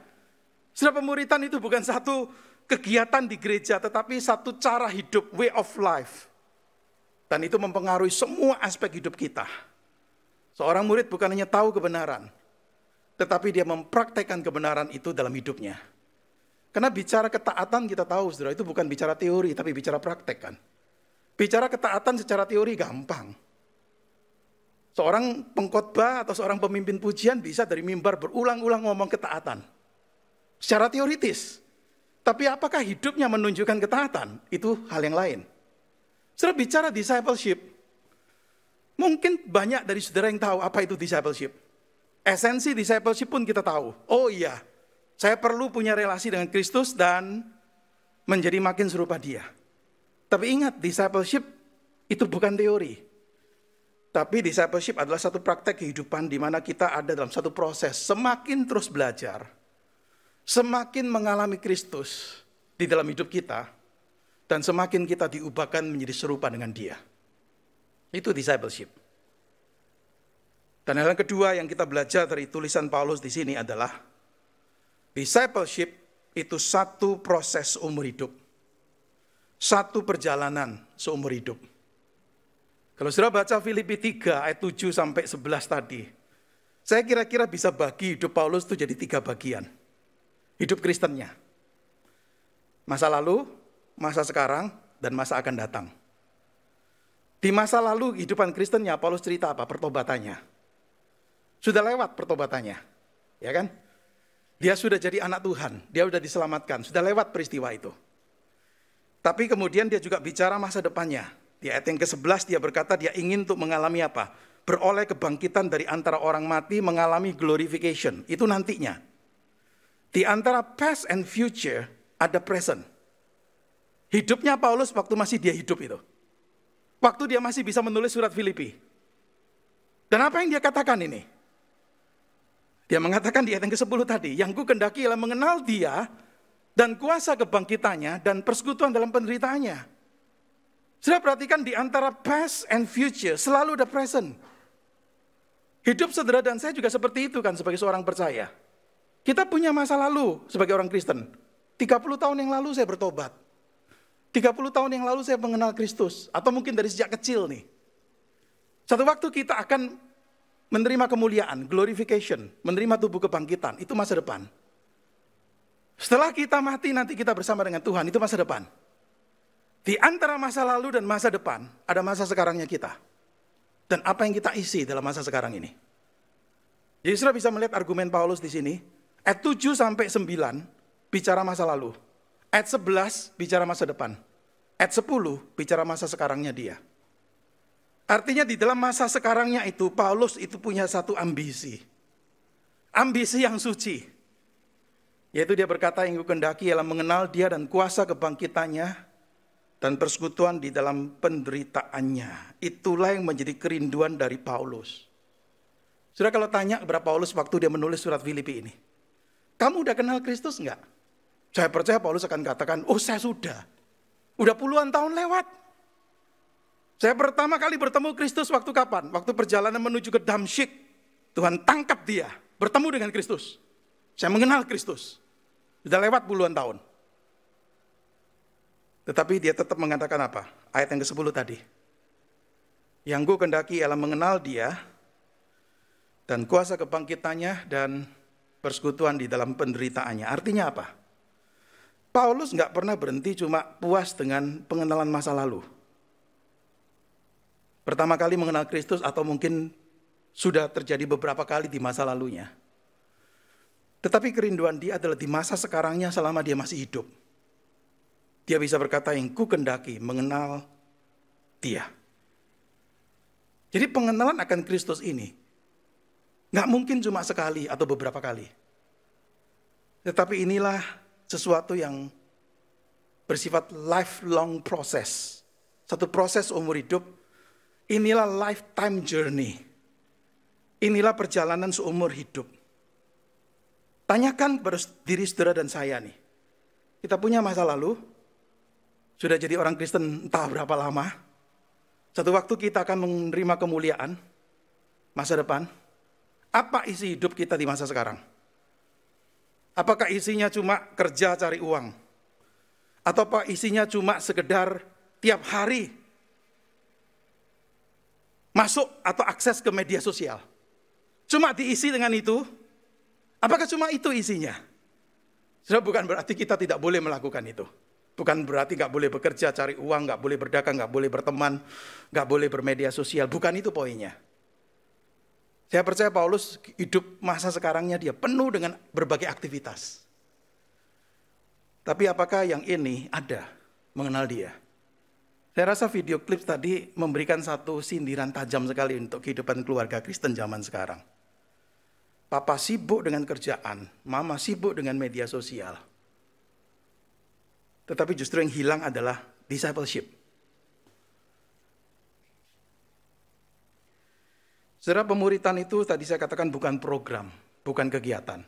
Saudara, pemuritan itu bukan satu kegiatan di gereja, tetapi satu cara hidup, way of life. Dan itu mempengaruhi semua aspek hidup kita. Seorang murid bukan hanya tahu kebenaran, tetapi dia mempraktekkan kebenaran itu dalam hidupnya. Karena bicara ketaatan kita tahu, saudara, itu bukan bicara teori, tapi bicara praktek kan. Bicara ketaatan secara teori gampang. Seorang pengkhotbah atau seorang pemimpin pujian bisa dari mimbar berulang-ulang ngomong ketaatan. Secara teoritis. Tapi apakah hidupnya menunjukkan ketaatan? Itu hal yang lain. Saudara, bicara discipleship, mungkin banyak dari saudara yang tahu apa itu discipleship. Esensi discipleship pun kita tahu. Oh iya, saya perlu punya relasi dengan Kristus dan menjadi makin serupa dia. Tapi ingat, discipleship itu bukan teori. Tapi discipleship adalah satu praktek kehidupan di mana kita ada dalam satu proses. Semakin terus belajar, semakin mengalami Kristus di dalam hidup kita, dan semakin kita diubahkan menjadi serupa dengan dia. Itu discipleship. Dan hal yang kedua yang kita belajar dari tulisan Paulus di sini adalah discipleship itu satu proses umur hidup. Satu perjalanan seumur hidup. Kalau saudara baca Filipi 3 ayat 7 sampai 11 tadi, saya kira-kira bisa bagi hidup Paulus itu jadi 3 bagian. Hidup Kristennya. Masa lalu, masa sekarang, dan masa akan datang. Di masa lalu kehidupan Kristennya, Paulus cerita apa? Pertobatannya. Sudah lewat pertobatannya, ya kan? Dia sudah jadi anak Tuhan, dia sudah diselamatkan, sudah lewat peristiwa itu. Tapi kemudian dia juga bicara masa depannya. Di ayat yang ke-11 dia berkata dia ingin untuk mengalami apa? Beroleh kebangkitan dari antara orang mati, mengalami glorification. Itu nantinya. Di antara past and future ada present. Hidupnya Paulus waktu masih dia hidup itu. Waktu dia masih bisa menulis surat Filipi. Dan apa yang dia katakan ini? Dia mengatakan di ayat yang ke-10 tadi, yang ku kendaki ialah mengenal dia dan kuasa kebangkitannya dan persekutuan dalam penderitaannya. Sudah perhatikan di antara past and future selalu ada present. Hidup saudara dan saya juga seperti itu kan sebagai seorang percaya. Kita punya masa lalu sebagai orang Kristen. 30 tahun yang lalu saya bertobat. 30 tahun yang lalu saya mengenal Kristus. Atau mungkin dari sejak kecil nih. Satu waktu kita akan menerima kemuliaan, glorification, menerima tubuh kebangkitan, itu masa depan. Setelah kita mati nanti kita bersama dengan Tuhan, itu masa depan. Di antara masa lalu dan masa depan, ada masa sekarangnya kita. Dan apa yang kita isi dalam masa sekarang ini. Jadi sudah bisa melihat argumen Paulus di sini. Ayat 7 sampai 9 bicara masa lalu. Ayat 11 bicara masa depan. Ayat 10 bicara masa sekarangnya dia. Artinya di dalam masa sekarangnya itu, Paulus itu punya satu ambisi. Ambisi yang suci. Yaitu dia berkata yang kukendaki ialah mengenal dia dan kuasa kebangkitannya dan persekutuan di dalam penderitaannya. Itulah yang menjadi kerinduan dari Paulus. Sudah kalau tanya kepada Paulus waktu dia menulis surat Filipi ini. Kamu udah kenal Kristus enggak? Saya percaya Paulus akan katakan, oh saya sudah. Udah puluhan tahun lewat. Saya pertama kali bertemu Kristus waktu kapan? Waktu perjalanan menuju ke Damsyik. Tuhan tangkap dia, bertemu dengan Kristus. Saya mengenal Kristus. Sudah lewat puluhan tahun. Tetapi dia tetap mengatakan apa? Ayat yang ke-10 tadi. Yang ku kendaki ialah mengenal dia dan kuasa kebangkitannya dan persekutuan di dalam penderitaannya. Artinya apa? Paulus nggak pernah berhenti cuma puas dengan pengenalan masa lalu. Pertama kali mengenal Kristus atau mungkin sudah terjadi beberapa kali di masa lalunya. Tetapi kerinduan dia adalah di masa sekarangnya selama dia masih hidup. Dia bisa berkata yang ku kendaki mengenal dia. Jadi pengenalan akan Kristus ini nggak mungkin cuma sekali atau beberapa kali. Tetapi inilah sesuatu yang bersifat lifelong proses. Satu proses umur hidup. Inilah lifetime journey. Inilah perjalanan seumur hidup. Tanyakan kepada diri saudara dan saya nih. Kita punya masa lalu. Sudah jadi orang Kristen entah berapa lama. Satu waktu kita akan menerima kemuliaan. Masa depan. Apa isi hidup kita di masa sekarang? Apakah isinya cuma kerja cari uang? Atau apa isinya cuma sekedar tiap hari masuk atau akses ke media sosial? Cuma diisi dengan itu? Apakah cuma itu isinya? Sudah bukan berarti kita tidak boleh melakukan itu. Bukan berarti nggak boleh bekerja, cari uang, nggak boleh berdagang, nggak boleh berteman, nggak boleh bermedia sosial. Bukan itu poinnya. Saya percaya Paulus hidup masa sekarangnya dia penuh dengan berbagai aktivitas. Tapi apakah yang ini ada mengenal dia? Saya rasa video klip tadi memberikan satu sindiran tajam sekali untuk kehidupan keluarga Kristen zaman sekarang. Papa sibuk dengan kerjaan, mama sibuk dengan media sosial. Tetapi justru yang hilang adalah discipleship. Saudara, pemuritan itu tadi saya katakan bukan program, bukan kegiatan.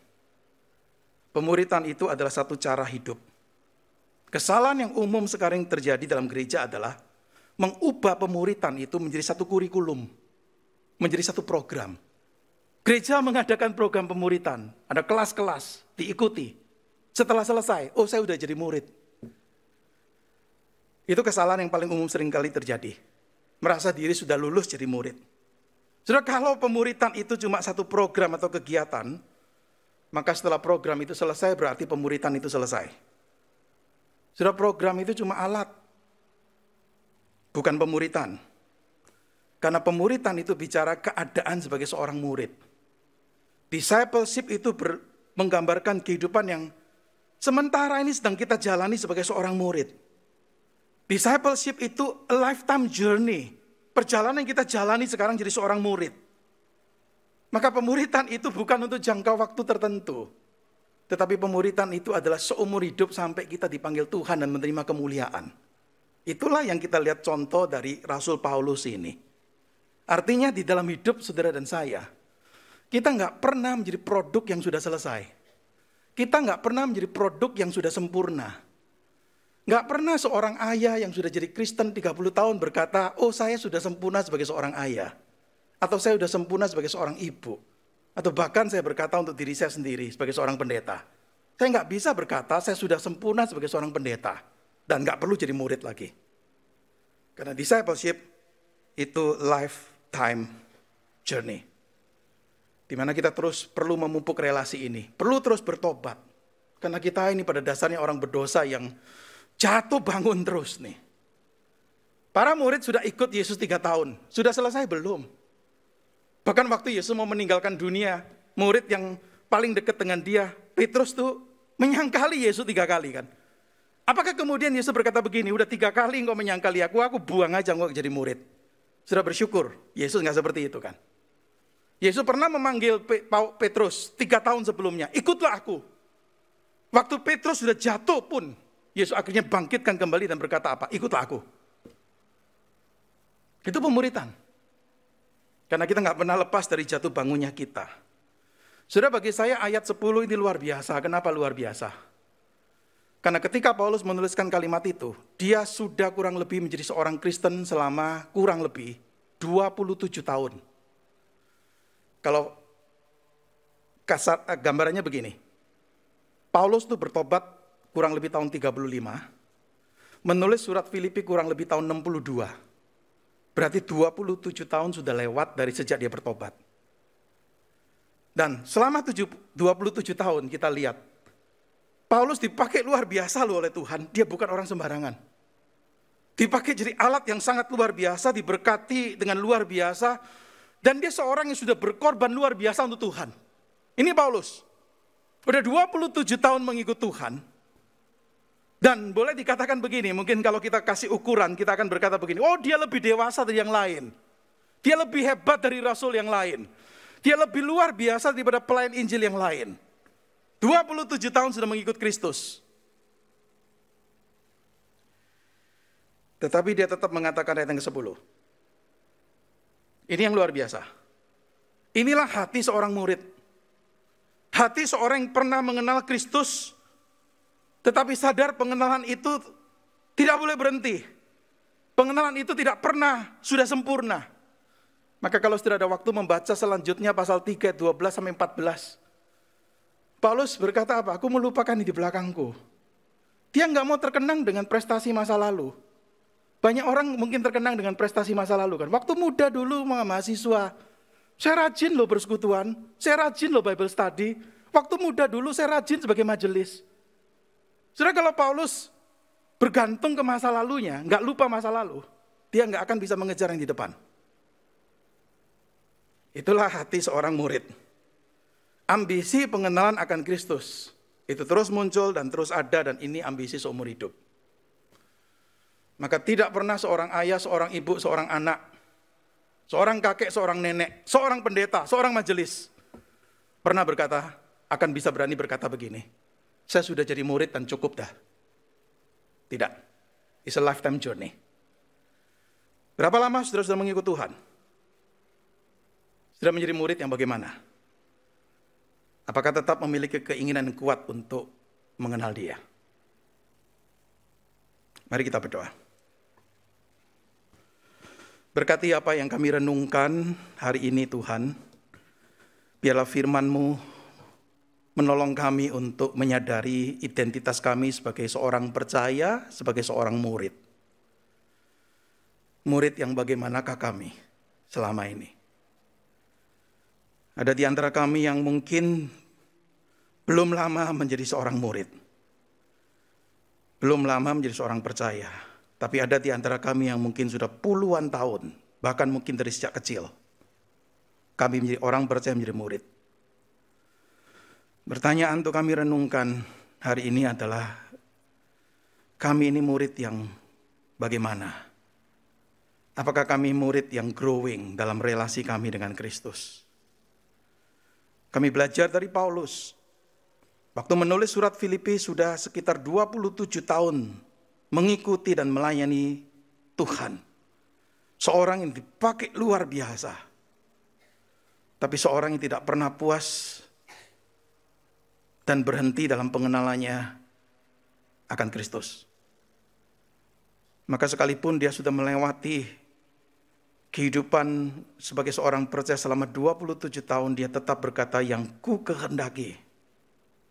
Pemuritan itu adalah satu cara hidup. Kesalahan yang umum sekarang terjadi dalam gereja adalah mengubah pemuritan itu menjadi satu kurikulum, menjadi satu program. Gereja mengadakan program pemuritan, ada kelas-kelas, diikuti. Setelah selesai, oh saya udah jadi murid. Itu kesalahan yang paling umum seringkali terjadi. Merasa diri sudah lulus jadi murid. Saudara, kalau pemuritan itu cuma satu program atau kegiatan, maka setelah program itu selesai berarti pemuritan itu selesai. Saudara, program itu cuma alat, bukan pemuritan. Karena pemuritan itu bicara keadaan sebagai seorang murid. Discipleship itu menggambarkan kehidupan yang sementara ini sedang kita jalani sebagai seorang murid. Discipleship itu a lifetime journey. Perjalanan yang kita jalani sekarang jadi seorang murid. Maka pemuritan itu bukan untuk jangka waktu tertentu. Tetapi pemuritan itu adalah seumur hidup sampai kita dipanggil Tuhan dan menerima kemuliaan. Itulah yang kita lihat contoh dari Rasul Paulus ini. Artinya di dalam hidup saudara dan saya, kita nggak pernah menjadi produk yang sudah selesai. Kita nggak pernah menjadi produk yang sudah sempurna. Nggak pernah seorang ayah yang sudah jadi Kristen 30 tahun berkata, oh saya sudah sempurna sebagai seorang ayah. Atau saya sudah sempurna sebagai seorang ibu. Atau bahkan saya berkata untuk diri saya sendiri sebagai seorang pendeta. Saya nggak bisa berkata saya sudah sempurna sebagai seorang pendeta. Dan nggak perlu jadi murid lagi. Karena discipleship itu lifetime journey. Di mana kita terus perlu memupuk relasi ini. Perlu terus bertobat. Karena kita ini pada dasarnya orang berdosa yang jatuh bangun terus nih. Para murid sudah ikut Yesus 3 tahun. Sudah selesai belum? Bahkan waktu Yesus mau meninggalkan dunia, murid yang paling dekat dengan dia, Petrus tuh menyangkali Yesus 3 kali kan. Apakah kemudian Yesus berkata begini, udah 3 kali engkau menyangkali aku buang aja engkau jadi murid. Sudah bersyukur, Yesus gak seperti itu kan. Yesus pernah memanggil Petrus 3 tahun sebelumnya, ikutlah aku. Waktu Petrus sudah jatuh pun, Yesus akhirnya bangkitkan kembali dan berkata apa? Ikutlah aku. Itu pemuritan. Karena kita nggak pernah lepas dari jatuh bangunnya kita. Saudara, bagi saya ayat 10 ini luar biasa. Kenapa luar biasa? Karena ketika Paulus menuliskan kalimat itu, dia sudah kurang lebih menjadi seorang Kristen selama kurang lebih 27 tahun. Kalau kasar gambarannya begini. Paulus itu bertobat kurang lebih tahun 35, menulis surat Filipi kurang lebih tahun 62. Berarti 27 tahun sudah lewat dari sejak dia bertobat. Dan selama 27 tahun kita lihat, Paulus dipakai luar biasa loh oleh Tuhan, dia bukan orang sembarangan. Dipakai jadi alat yang sangat luar biasa, diberkati dengan luar biasa, dan dia seorang yang sudah berkorban luar biasa untuk Tuhan. Ini Paulus, udah 27 tahun mengikut Tuhan. Dan boleh dikatakan begini, mungkin kalau kita kasih ukuran, kita akan berkata begini, oh dia lebih dewasa dari yang lain. Dia lebih hebat dari rasul yang lain. Dia lebih luar biasa daripada pelayan Injil yang lain. 27 tahun sudah mengikut Kristus. Tetapi dia tetap mengatakan ayat yang ke-10. Ini yang luar biasa. Inilah hati seorang murid. Hati seorang yang pernah mengenal Kristus, tetapi sadar pengenalan itu tidak boleh berhenti. Pengenalan itu tidak pernah sudah sempurna. Maka kalau sudah ada waktu membaca selanjutnya pasal 3, 12-14. Paulus berkata apa? Aku melupakan di belakangku. Dia nggak mau terkenang dengan prestasi masa lalu. Banyak orang mungkin terkenang dengan prestasi masa lalu kan. Waktu muda dulu mahasiswa, saya rajin loh bersekutuan, saya rajin loh Bible study. Waktu muda dulu saya rajin sebagai majelis. Saudara, kalau Paulus bergantung ke masa lalunya, nggak lupa masa lalu, dia nggak akan bisa mengejar yang di depan. Itulah hati seorang murid. Ambisi pengenalan akan Kristus itu terus muncul dan terus ada, dan ini ambisi seumur hidup. Maka tidak pernah seorang ayah, seorang ibu, seorang anak, seorang kakek, seorang nenek, seorang pendeta, seorang majelis pernah berkata, akan bisa berani berkata begini, saya sudah jadi murid dan cukup dah. Tidak. It's a lifetime journey. Berapa lama saudara sudah mengikut Tuhan? Sudah menjadi murid yang bagaimana? Apakah tetap memiliki keinginan yang kuat untuk mengenal Dia? Mari kita berdoa. Berkati apa yang kami renungkan hari ini Tuhan. Biarlah firman-Mu menolong kami untuk menyadari identitas kami sebagai seorang percaya, sebagai seorang murid. Murid yang bagaimanakah kami selama ini? Ada di antara kami yang mungkin belum lama menjadi seorang murid. Belum lama menjadi seorang percaya. Tapi ada di antara kami yang mungkin sudah puluhan tahun, bahkan mungkin dari sejak kecil, kami menjadi orang percaya, menjadi murid. Pertanyaan untuk kami renungkan hari ini adalah, kami ini murid yang bagaimana? Apakah kami murid yang growing dalam relasi kami dengan Kristus? Kami belajar dari Paulus. Waktu menulis surat Filipi sudah sekitar 27 tahun mengikuti dan melayani Tuhan. Seorang yang dipakai luar biasa. Tapi seorang yang tidak pernah puas dan berhenti dalam pengenalannya akan Kristus. Maka sekalipun dia sudah melewati kehidupan sebagai seorang percaya selama 27 tahun, dia tetap berkata, yang ku kehendaki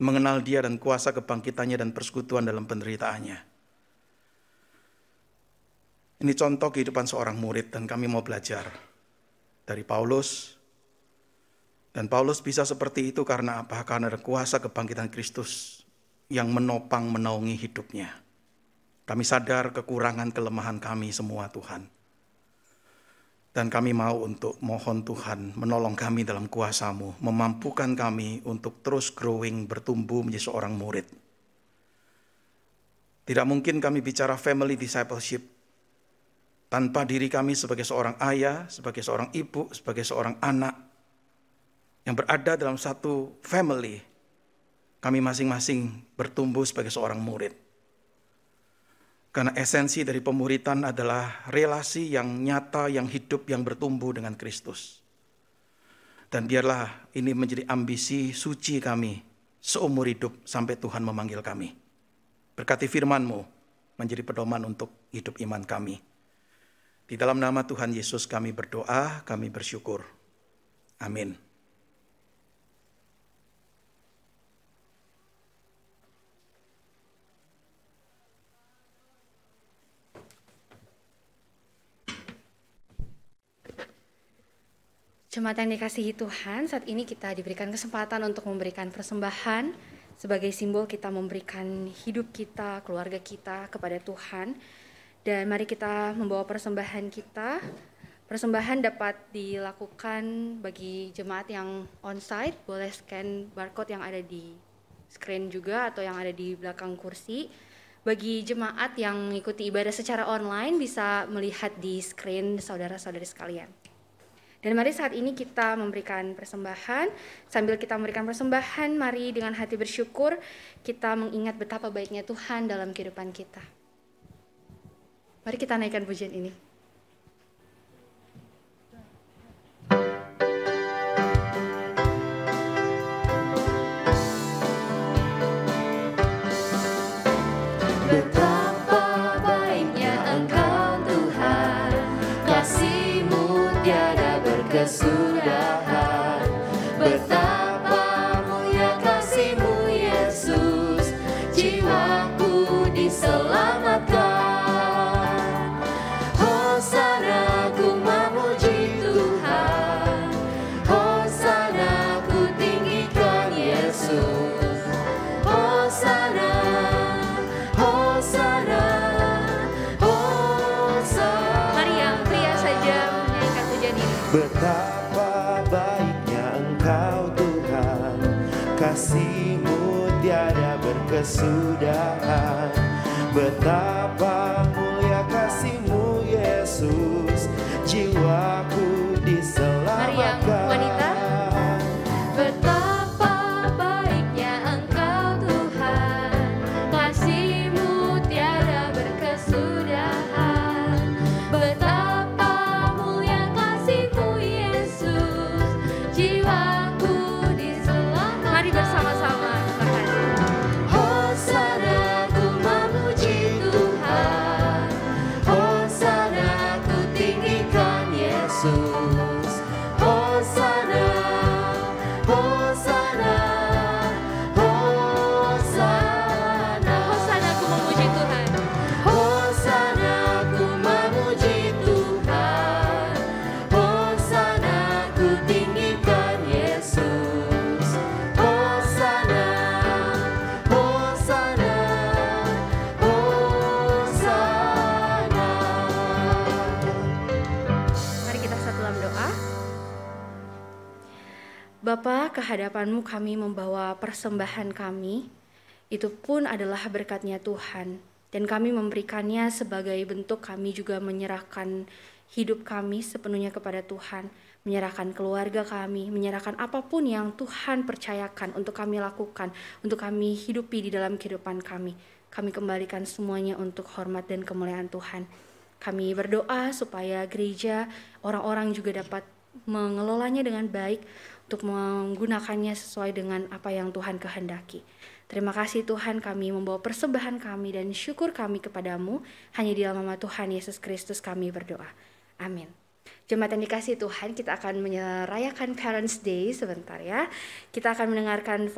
mengenal dia dan kuasa kebangkitannya dan persekutuan dalam penderitaannya. Ini contoh kehidupan seorang murid dan kami mau belajar dari Paulus. Dan Paulus bisa seperti itu karena apa? Karena ada kuasa kebangkitan Kristus yang menopang, menaungi hidupnya. Kami sadar kekurangan, kelemahan kami semua Tuhan. Dan kami mau untuk mohon Tuhan menolong kami dalam kuasa-Mu, memampukan kami untuk terus growing, bertumbuh menjadi seorang murid. Tidak mungkin kami bicara family discipleship tanpa diri kami sebagai seorang ayah, sebagai seorang ibu, sebagai seorang anak yang berada dalam satu family. Kami masing-masing bertumbuh sebagai seorang murid. Karena esensi dari pemuridan adalah relasi yang nyata, yang hidup, yang bertumbuh dengan Kristus. Dan biarlah ini menjadi ambisi suci kami seumur hidup sampai Tuhan memanggil kami. Berkati firman-Mu menjadi pedoman untuk hidup iman kami. Di dalam nama Tuhan Yesus kami berdoa, kami bersyukur. Amin. Jemaat yang dikasihi Tuhan, saat ini kita diberikan kesempatan untuk memberikan persembahan sebagai simbol kita memberikan hidup kita, keluarga kita kepada Tuhan. Dan mari kita membawa persembahan kita. Persembahan dapat dilakukan bagi jemaat yang onsite, boleh scan barcode yang ada di screen juga atau yang ada di belakang kursi. Bagi jemaat yang mengikuti ibadah secara online bisa melihat di screen saudara-saudari sekalian. Dan mari saat ini kita memberikan persembahan. Sambil kita memberikan persembahan, mari dengan hati bersyukur kita mengingat betapa baiknya Tuhan dalam kehidupan kita. Mari kita naikkan pujian ini. Betapa baiknya Engkau Tuhan, kasih-Mu tiada berkesudahan. Betapa mulia kasih-Mu Yesus, jiwaku diselamatkan. Betapa baiknya Engkau Tuhan, kasih-Mu tiada berkesudahan. Betapa mulia kasih-Mu Yesus, jiwaku diselamatkan. Mari yang wanita. Betapa baiknya Engkau Tuhan, kasih-Mu tiada berkesudahan. Betapa mulia kasih-Mu Yesus, jiwaku diselamatkan. Mari bersama-sama Hosana ku memuji Tuhan, Hosana ku tinggikan Bapa, kehadapan-Mu kami membawa persembahan kami, itu pun adalah berkat-Nya Tuhan. Dan kami memberikannya sebagai bentuk kami juga menyerahkan hidup kami sepenuhnya kepada Tuhan, menyerahkan keluarga kami, menyerahkan apapun yang Tuhan percayakan untuk kami lakukan, untuk kami hidupi di dalam kehidupan kami. Kami kembalikan semuanya untuk hormat dan kemuliaan Tuhan. Kami berdoa supaya gereja, orang-orang juga dapat mengelolanya dengan baik untuk menggunakannya sesuai dengan apa yang Tuhan kehendaki. Terima kasih Tuhan, kami membawa persembahan kami dan syukur kami kepadamu. Hanya di dalam nama Tuhan Yesus Kristus kami berdoa. Amin. Jemaat yang dikasihi Tuhan, kita akan merayakan Parents Day sebentar ya. Kita akan mendengarkan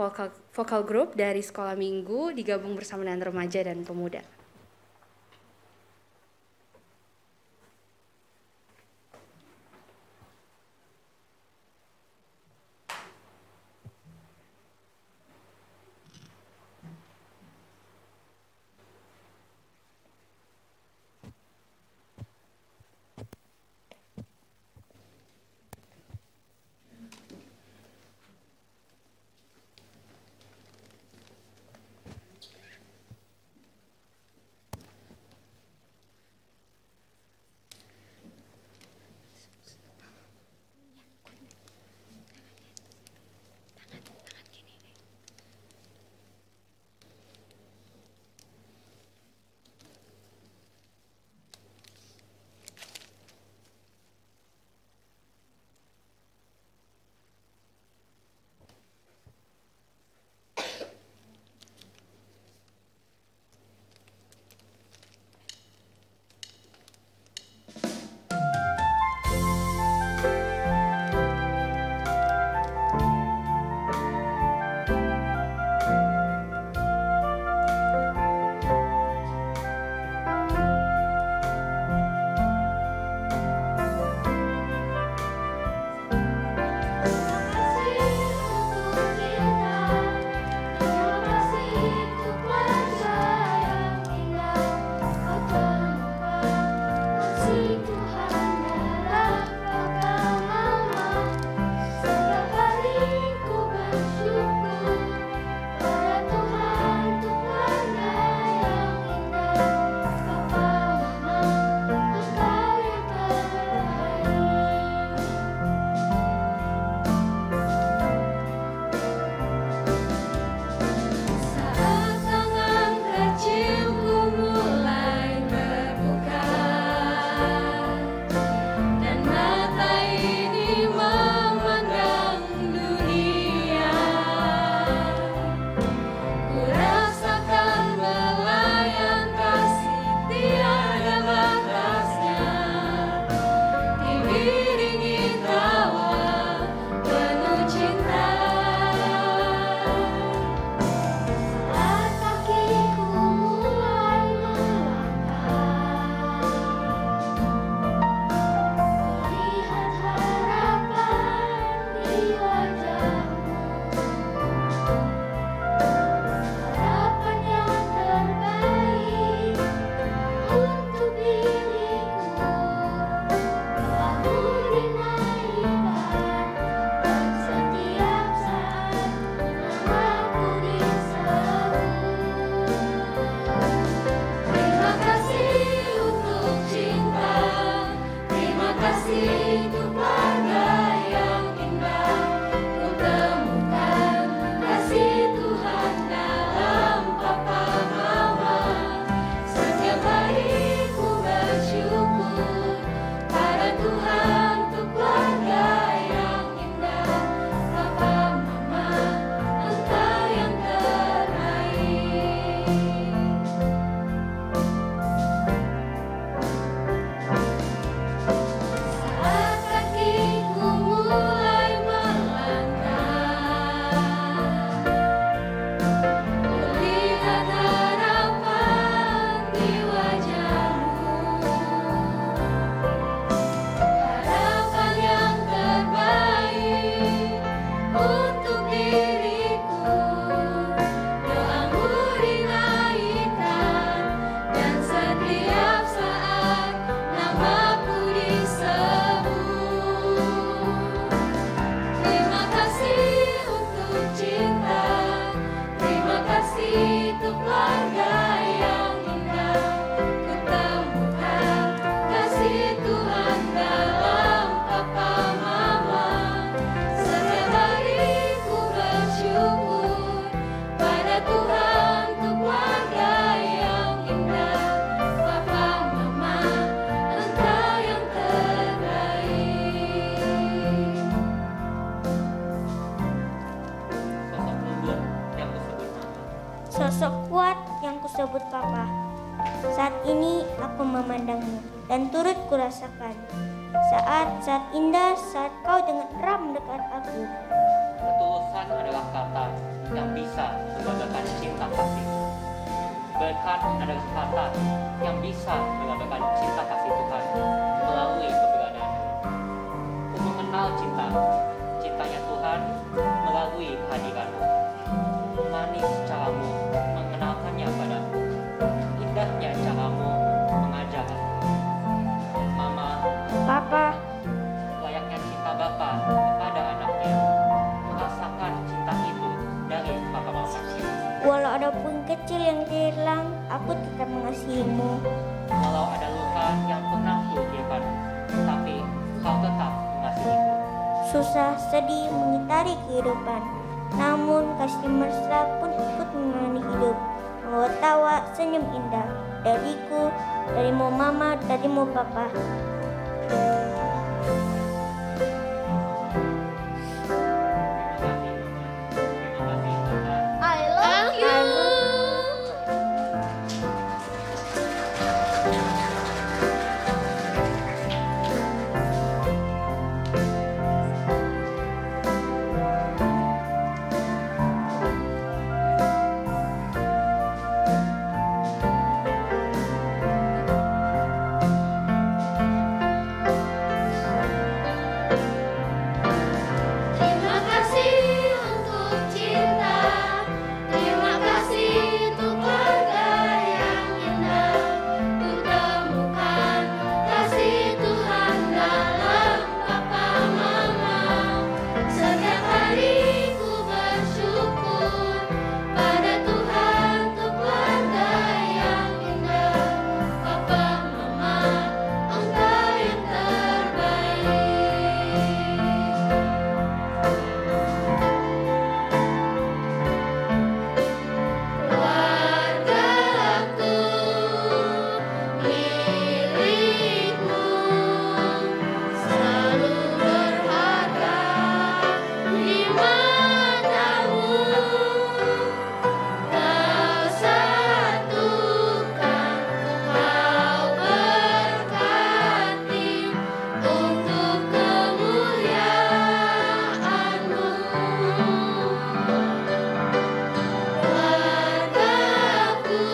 vokal group dari sekolah minggu digabung bersama dengan remaja dan pemuda. sosok kuat yang kusebut Papa. Saat ini aku memandangmu dan turut kurasakan saat indah saat kau dengan erat dekat aku. Ketulusan adalah kata yang bisa menggambarkan cinta kasih. Berkat adalah kata yang bisa menggambarkan cinta kasih Tuhan melalui keberadaan. Aku mengenal cintanya Tuhan melalui kehadiran. Manis caramu mengenalkannya padaku, indahnya caramu mengajar aku. Mama, Papa, layaknya cinta Bapa kepada anaknya, merasakan cinta itu dari Papa Mama. walau ada puing kecil yang hilang, aku tetap mengasihimu. Walau ada luka yang pernah kulukirkan, tapi kau tetap mengasihiku. Susah, sedih, mengitari kehidupan, namun kasih mesra pun ikut menemani hidup. Membawa tawa, senyum indah, dariku, darimu Mama, darimu Papa. I love you. Terima kasih untuk cinta, terima kasih untuk keluarga yang indah. Ku temukan kasih Tuhan dalam Papa Mama. Setiap hari ku bersyukur pada Tuhan untuk keluarga yang indah. Papa Mama, Engkau yang terbaik. Keluargaku milikmu, selalu berharga di matamu. Kau satukan, kau berkati untuk kemuliaan-Mu. Keluargaku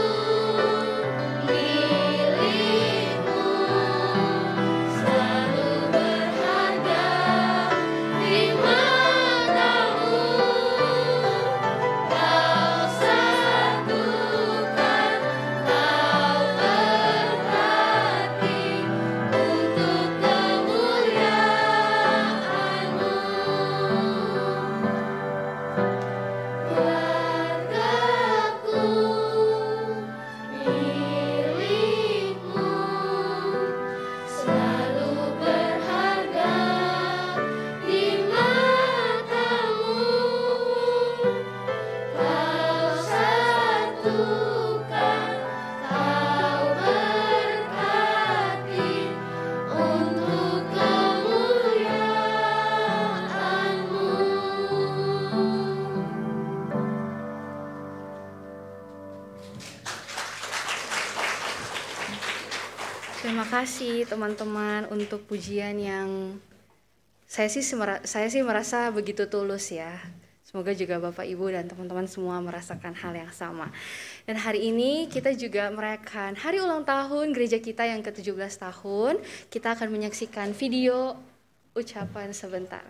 milikmu, selalu berharga di matamu. Kau satukan, kau berkati untuk kemuliaan-Mu. Keluargaku milikmu, selalu berharga di matamu. Kau satukan, kau berkati untuk kemuliaan-Mu. Terima kasih teman-teman untuk pujian yang saya sih merasa begitu tulus ya. Semoga juga Bapak Ibu dan teman-teman semua merasakan hal yang sama. Dan hari ini kita juga merayakan hari ulang tahun gereja kita yang ke-17 tahun. Kita akan menyaksikan video ucapan sebentar.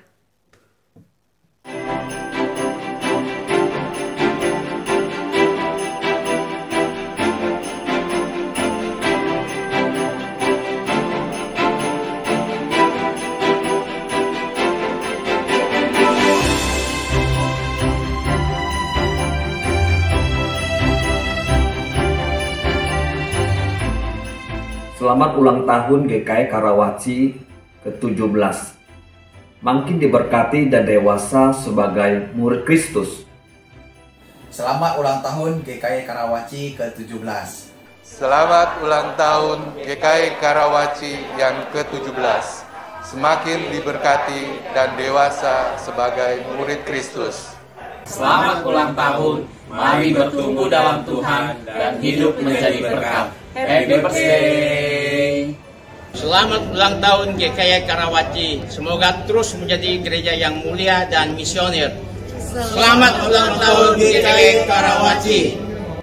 Selamat ulang tahun GKI Karawaci ke-17. Makin diberkati dan dewasa sebagai murid Kristus. Selamat ulang tahun GKI Karawaci ke-17. Selamat ulang tahun GKI Karawaci yang ke-17. Semakin diberkati dan dewasa sebagai murid Kristus. Selamat ulang tahun. Mari bertumbuh dalam Tuhan dan hidup menjadi berkat. Happy birthday. Selamat ulang tahun GKI Karawaci. Semoga terus menjadi gereja yang mulia dan misioner. Selamat ulang tahun GKI Karawaci.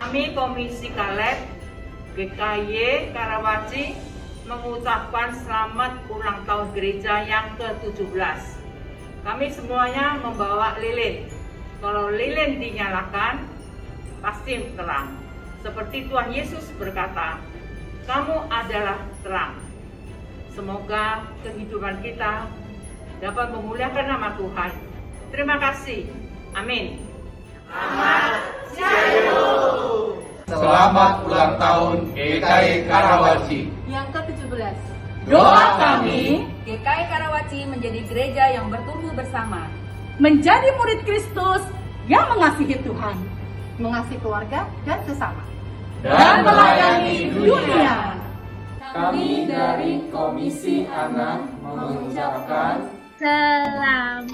Kami Komisi Kaleb GKI Karawaci mengucapkan selamat ulang tahun gereja yang ke-17. Kami semuanya membawa lilin. Kalau lilin dinyalakan, pasti terang. Seperti Tuhan Yesus berkata, kamu adalah terang. Semoga kehidupan kita dapat memuliakan nama Tuhan. Terima kasih. Amin. Selamat ulang tahun GKI Karawaci yang ke-17. Doa kami, GKI Karawaci menjadi gereja yang bertumbuh bersama, menjadi murid Kristus yang mengasihi Tuhan, mengasihi keluarga dan sesama, dan melayani dunia. Kami dari Komisi Anak mengucapkan Selamat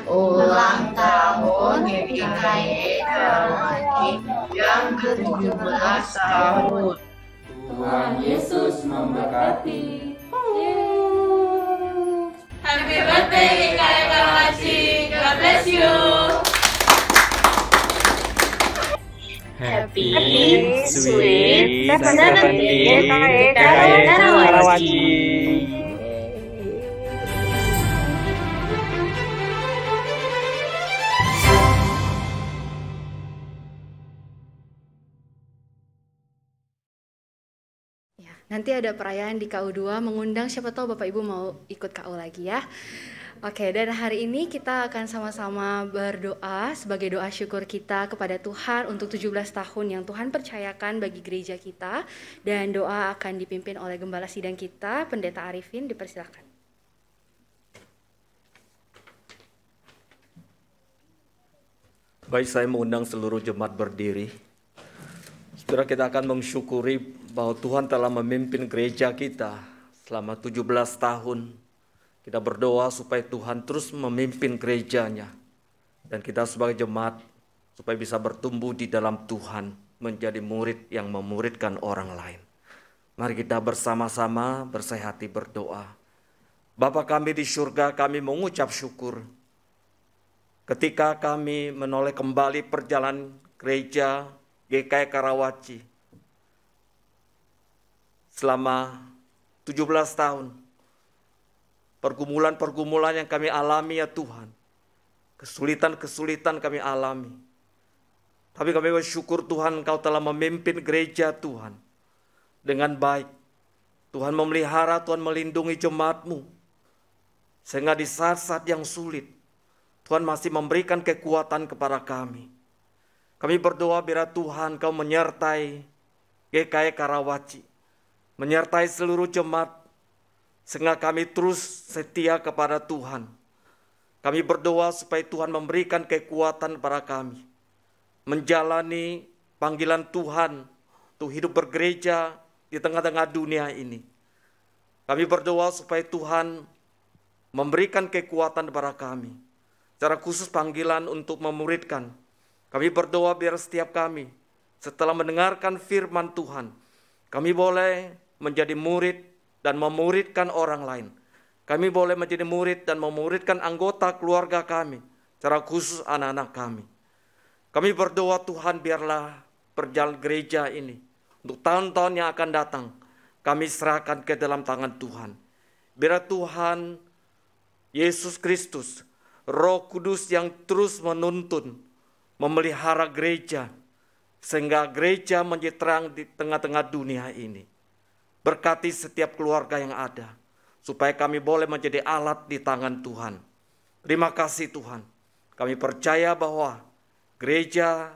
ulang tahun GKI Karawaci yang ke-17 tahun. Tuhan Yesus memberkati. Happy birthday GKI Karawaci. God bless you. Happy sweet 17 GKI Karawaci. Nanti ada perayaan di KU2 mengundang siapa tahu Bapak Ibu mau ikut KU lagi ya. Oke, dan hari ini kita akan sama-sama berdoa sebagai doa syukur kita kepada Tuhan untuk 17 tahun yang Tuhan percayakan bagi gereja kita. Dan doa akan dipimpin oleh Gembala Sidang kita, Pendeta Arifin, dipersilakan. Baik, saya mengundang seluruh jemaat berdiri. Saudara, kita akan mensyukuri bahwa Tuhan telah memimpin gereja kita selama 17 tahun. Kita berdoa supaya Tuhan terus memimpin gerejanya. Dan kita sebagai jemaat supaya bisa bertumbuh di dalam Tuhan, menjadi murid yang memuridkan orang lain. Mari kita bersama-sama bersehati berdoa. Bapa kami di surga, kami mengucap syukur ketika kami menoleh kembali perjalanan gereja GKI Karawaci selama 17 tahun. Pergumulan-pergumulan yang kami alami ya Tuhan, kesulitan-kesulitan kami alami. Tapi kami bersyukur Tuhan, Engkau telah memimpin gereja Tuhan dengan baik. Tuhan memelihara, Tuhan melindungi jemaat-Mu. Sehingga di saat-saat yang sulit, Tuhan masih memberikan kekuatan kepada kami. Kami berdoa biar Tuhan Kau menyertai GKI Karawaci, menyertai seluruh jemaat, sehingga kami terus setia kepada Tuhan. Kami berdoa supaya Tuhan memberikan kekuatan kepada kami, menjalani panggilan Tuhan untuk hidup bergereja di tengah-tengah dunia ini. Kami berdoa supaya Tuhan memberikan kekuatan kepada kami, secara khusus panggilan untuk memuridkan. Kami berdoa biar setiap kami setelah mendengarkan firman Tuhan, kami boleh menjadi murid dan memuridkan orang lain. Kami boleh menjadi murid dan memuridkan anggota keluarga kami, secara khusus anak-anak kami. Kami berdoa Tuhan, biarlah perjalanan gereja ini untuk tahun-tahun yang akan datang, kami serahkan ke dalam tangan Tuhan. Biar Tuhan Yesus Kristus, Roh Kudus yang terus menuntun, memelihara gereja, sehingga gereja menjadi terang di tengah-tengah dunia ini. Berkati setiap keluarga yang ada, supaya kami boleh menjadi alat di tangan Tuhan. Terima kasih Tuhan. Kami percaya bahwa gereja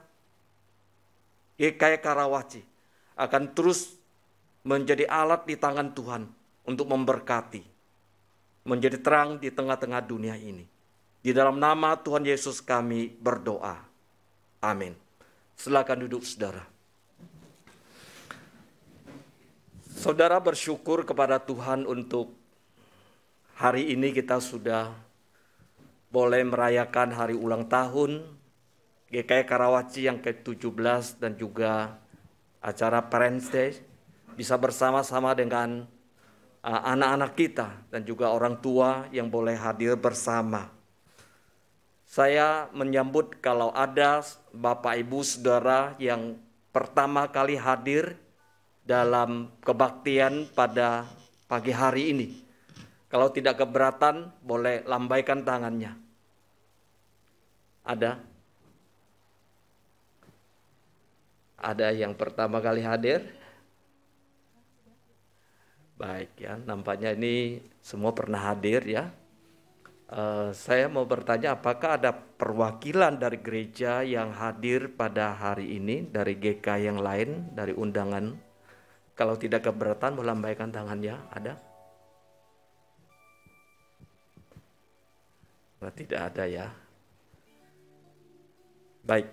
GKI Karawaci akan terus menjadi alat di tangan Tuhan untuk memberkati, menjadi terang di tengah-tengah dunia ini. Di dalam nama Tuhan Yesus kami berdoa. Amin. Silakan duduk saudara. Saudara bersyukur kepada Tuhan untuk hari ini kita sudah boleh merayakan hari ulang tahun GKI Karawaci yang ke-17 dan juga acara Parents Day, bisa bersama-sama dengan anak-anak kita dan juga orang tua yang boleh hadir bersama. Saya menyambut kalau ada Bapak Ibu Saudara yang pertama kali hadir dalam kebaktian pada pagi hari ini. Kalau tidak keberatan, boleh lambaikan tangannya. Ada? Ada yang pertama kali hadir? Baik ya, nampaknya ini semua pernah hadir ya. Saya mau bertanya, apakah ada perwakilan dari gereja yang hadir pada hari ini, dari GK yang lain, dari undangan? Kalau tidak keberatan, boleh lambaikan tangannya. Ada? Tidak ada ya. Baik.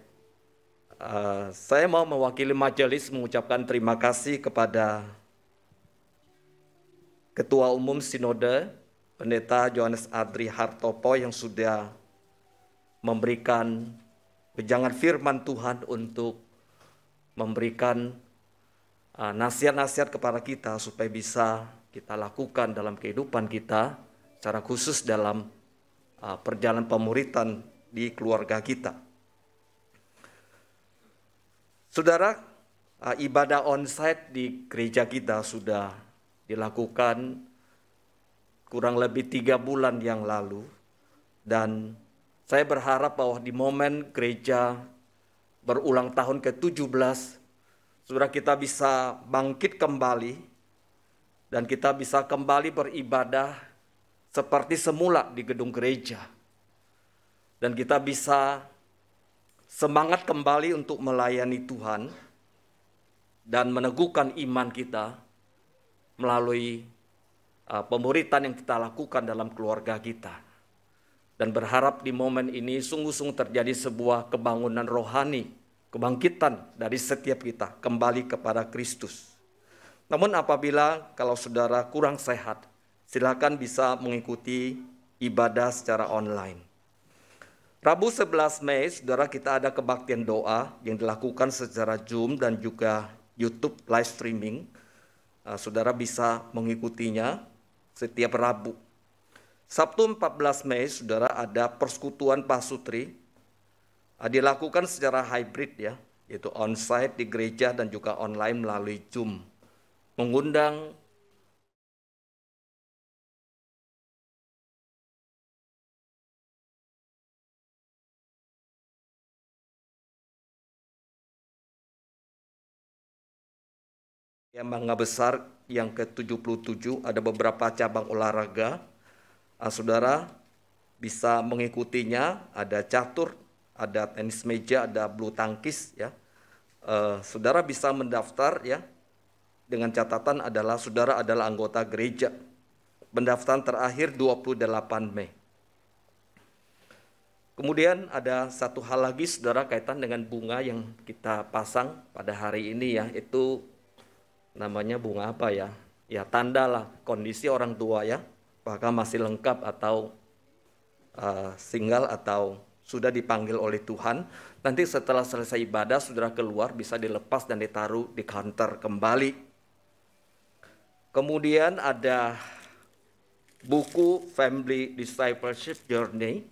Saya mau mewakili majelis mengucapkan terima kasih kepada Ketua Umum Sinode, Pendeta Johannes Adri Hartopo yang sudah memberikan pejangan firman Tuhan untuk memberikan nasihat-nasihat kepada kita supaya bisa kita lakukan dalam kehidupan kita, secara khusus dalam perjalanan pemuritan di keluarga kita. Saudara, ibadah onsite di gereja kita sudah dilakukan kurang lebih 3 bulan yang lalu, dan saya berharap bahwa di momen gereja berulang tahun ke-17, saudara, kita bisa bangkit kembali dan kita bisa kembali beribadah seperti semula di gedung gereja, dan kita bisa semangat kembali untuk melayani Tuhan dan meneguhkan iman kita melalui pemuritan yang kita lakukan dalam keluarga kita. Dan berharap di momen ini sungguh-sungguh terjadi sebuah kebangunan rohani, kebangkitan dari setiap kita kembali kepada Kristus. Namun apabila kalau saudara kurang sehat, silakan bisa mengikuti ibadah secara online. Rabu 11 Mei, saudara, kita ada kebaktian doa yang dilakukan secara Zoom dan juga YouTube live streaming. Saudara bisa mengikutinya setiap Rabu. Sabtu 14 Mei, saudara, ada persekutuan pasutri. Dilakukan secara hybrid ya, yaitu onsite di gereja dan juga online melalui Zoom. Mengundang yang Mangga Besar yang ke-77, ada beberapa cabang olahraga. Saudara bisa mengikutinya, ada catur, ada tenis meja, ada bulu tangkis ya. Saudara bisa mendaftar ya, dengan catatan adalah saudara adalah anggota gereja. Pendaftaran terakhir 28 Mei. Kemudian ada satu hal lagi saudara kaitan dengan bunga yang kita pasang pada hari ini ya, itu namanya bunga apa ya? Ya tanda lah kondisi orang tua ya, apakah masih lengkap atau single atau sudah dipanggil oleh Tuhan. Nanti setelah selesai ibadah saudara keluar bisa dilepas dan ditaruh di counter kembali. Kemudian ada buku Family Discipleship Journey.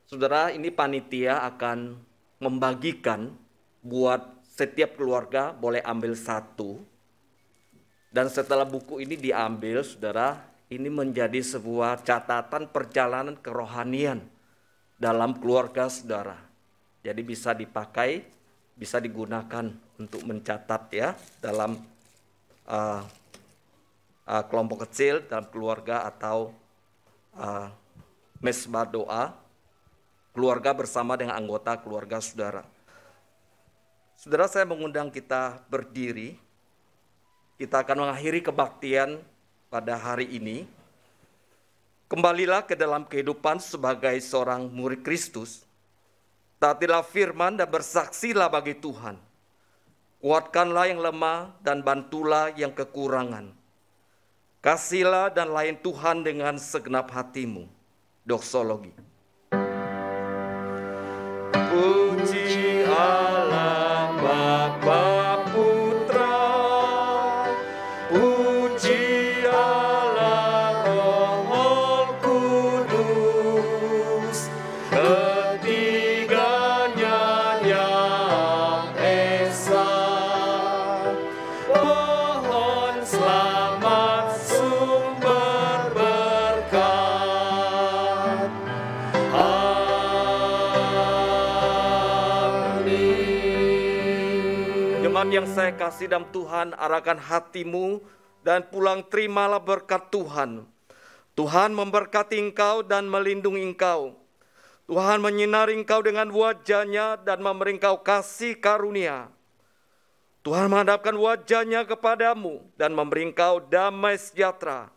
Saudara, ini panitia akan membagikan buat setiap keluarga boleh ambil satu. Dan setelah buku ini diambil, saudara, ini menjadi sebuah catatan perjalanan kerohanian dalam keluarga saudara. Jadi bisa dipakai, bisa digunakan untuk mencatat ya dalam kelompok kecil, dalam keluarga atau mesbah doa, keluarga bersama dengan anggota keluarga saudara. Saudara, saya mengundang kita berdiri. Kita akan mengakhiri kebaktian pada hari ini. Kembalilah ke dalam kehidupan sebagai seorang murid Kristus. Taatilah firman dan bersaksilah bagi Tuhan. Kuatkanlah yang lemah dan bantulah yang kekurangan. Kasihlah dan layani Tuhan dengan segenap hatimu. Doksologi. Teman yang saya kasih dalam Tuhan, arahkan hatimu dan pulang terimalah berkat Tuhan. Tuhan memberkati engkau dan melindungi engkau. Tuhan menyinari engkau dengan wajah-Nya dan memberi engkau kasih karunia. Tuhan menghadapkan wajah-Nya kepadamu dan memberi engkau damai sejahtera.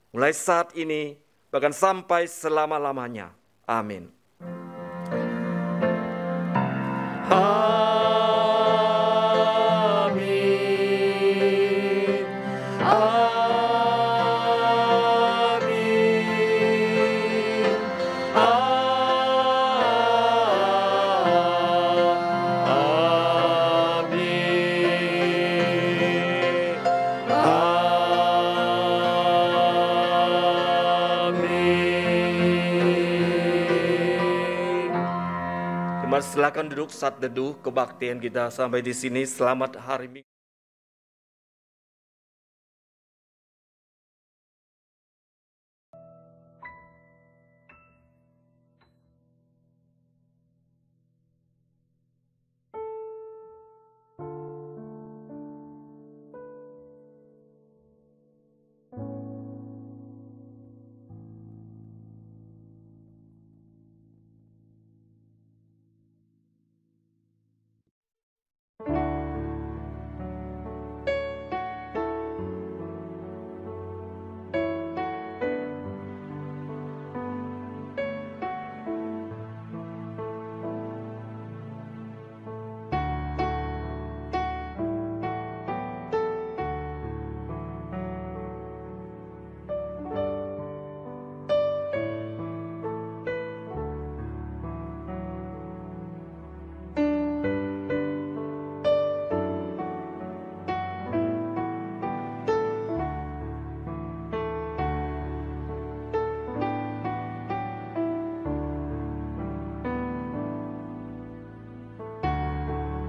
Mulai saat ini, bahkan sampai selama-lamanya. Amin. Silakan duduk saat teduh kebaktian kita sampai di sini. Selamat hari Minggu.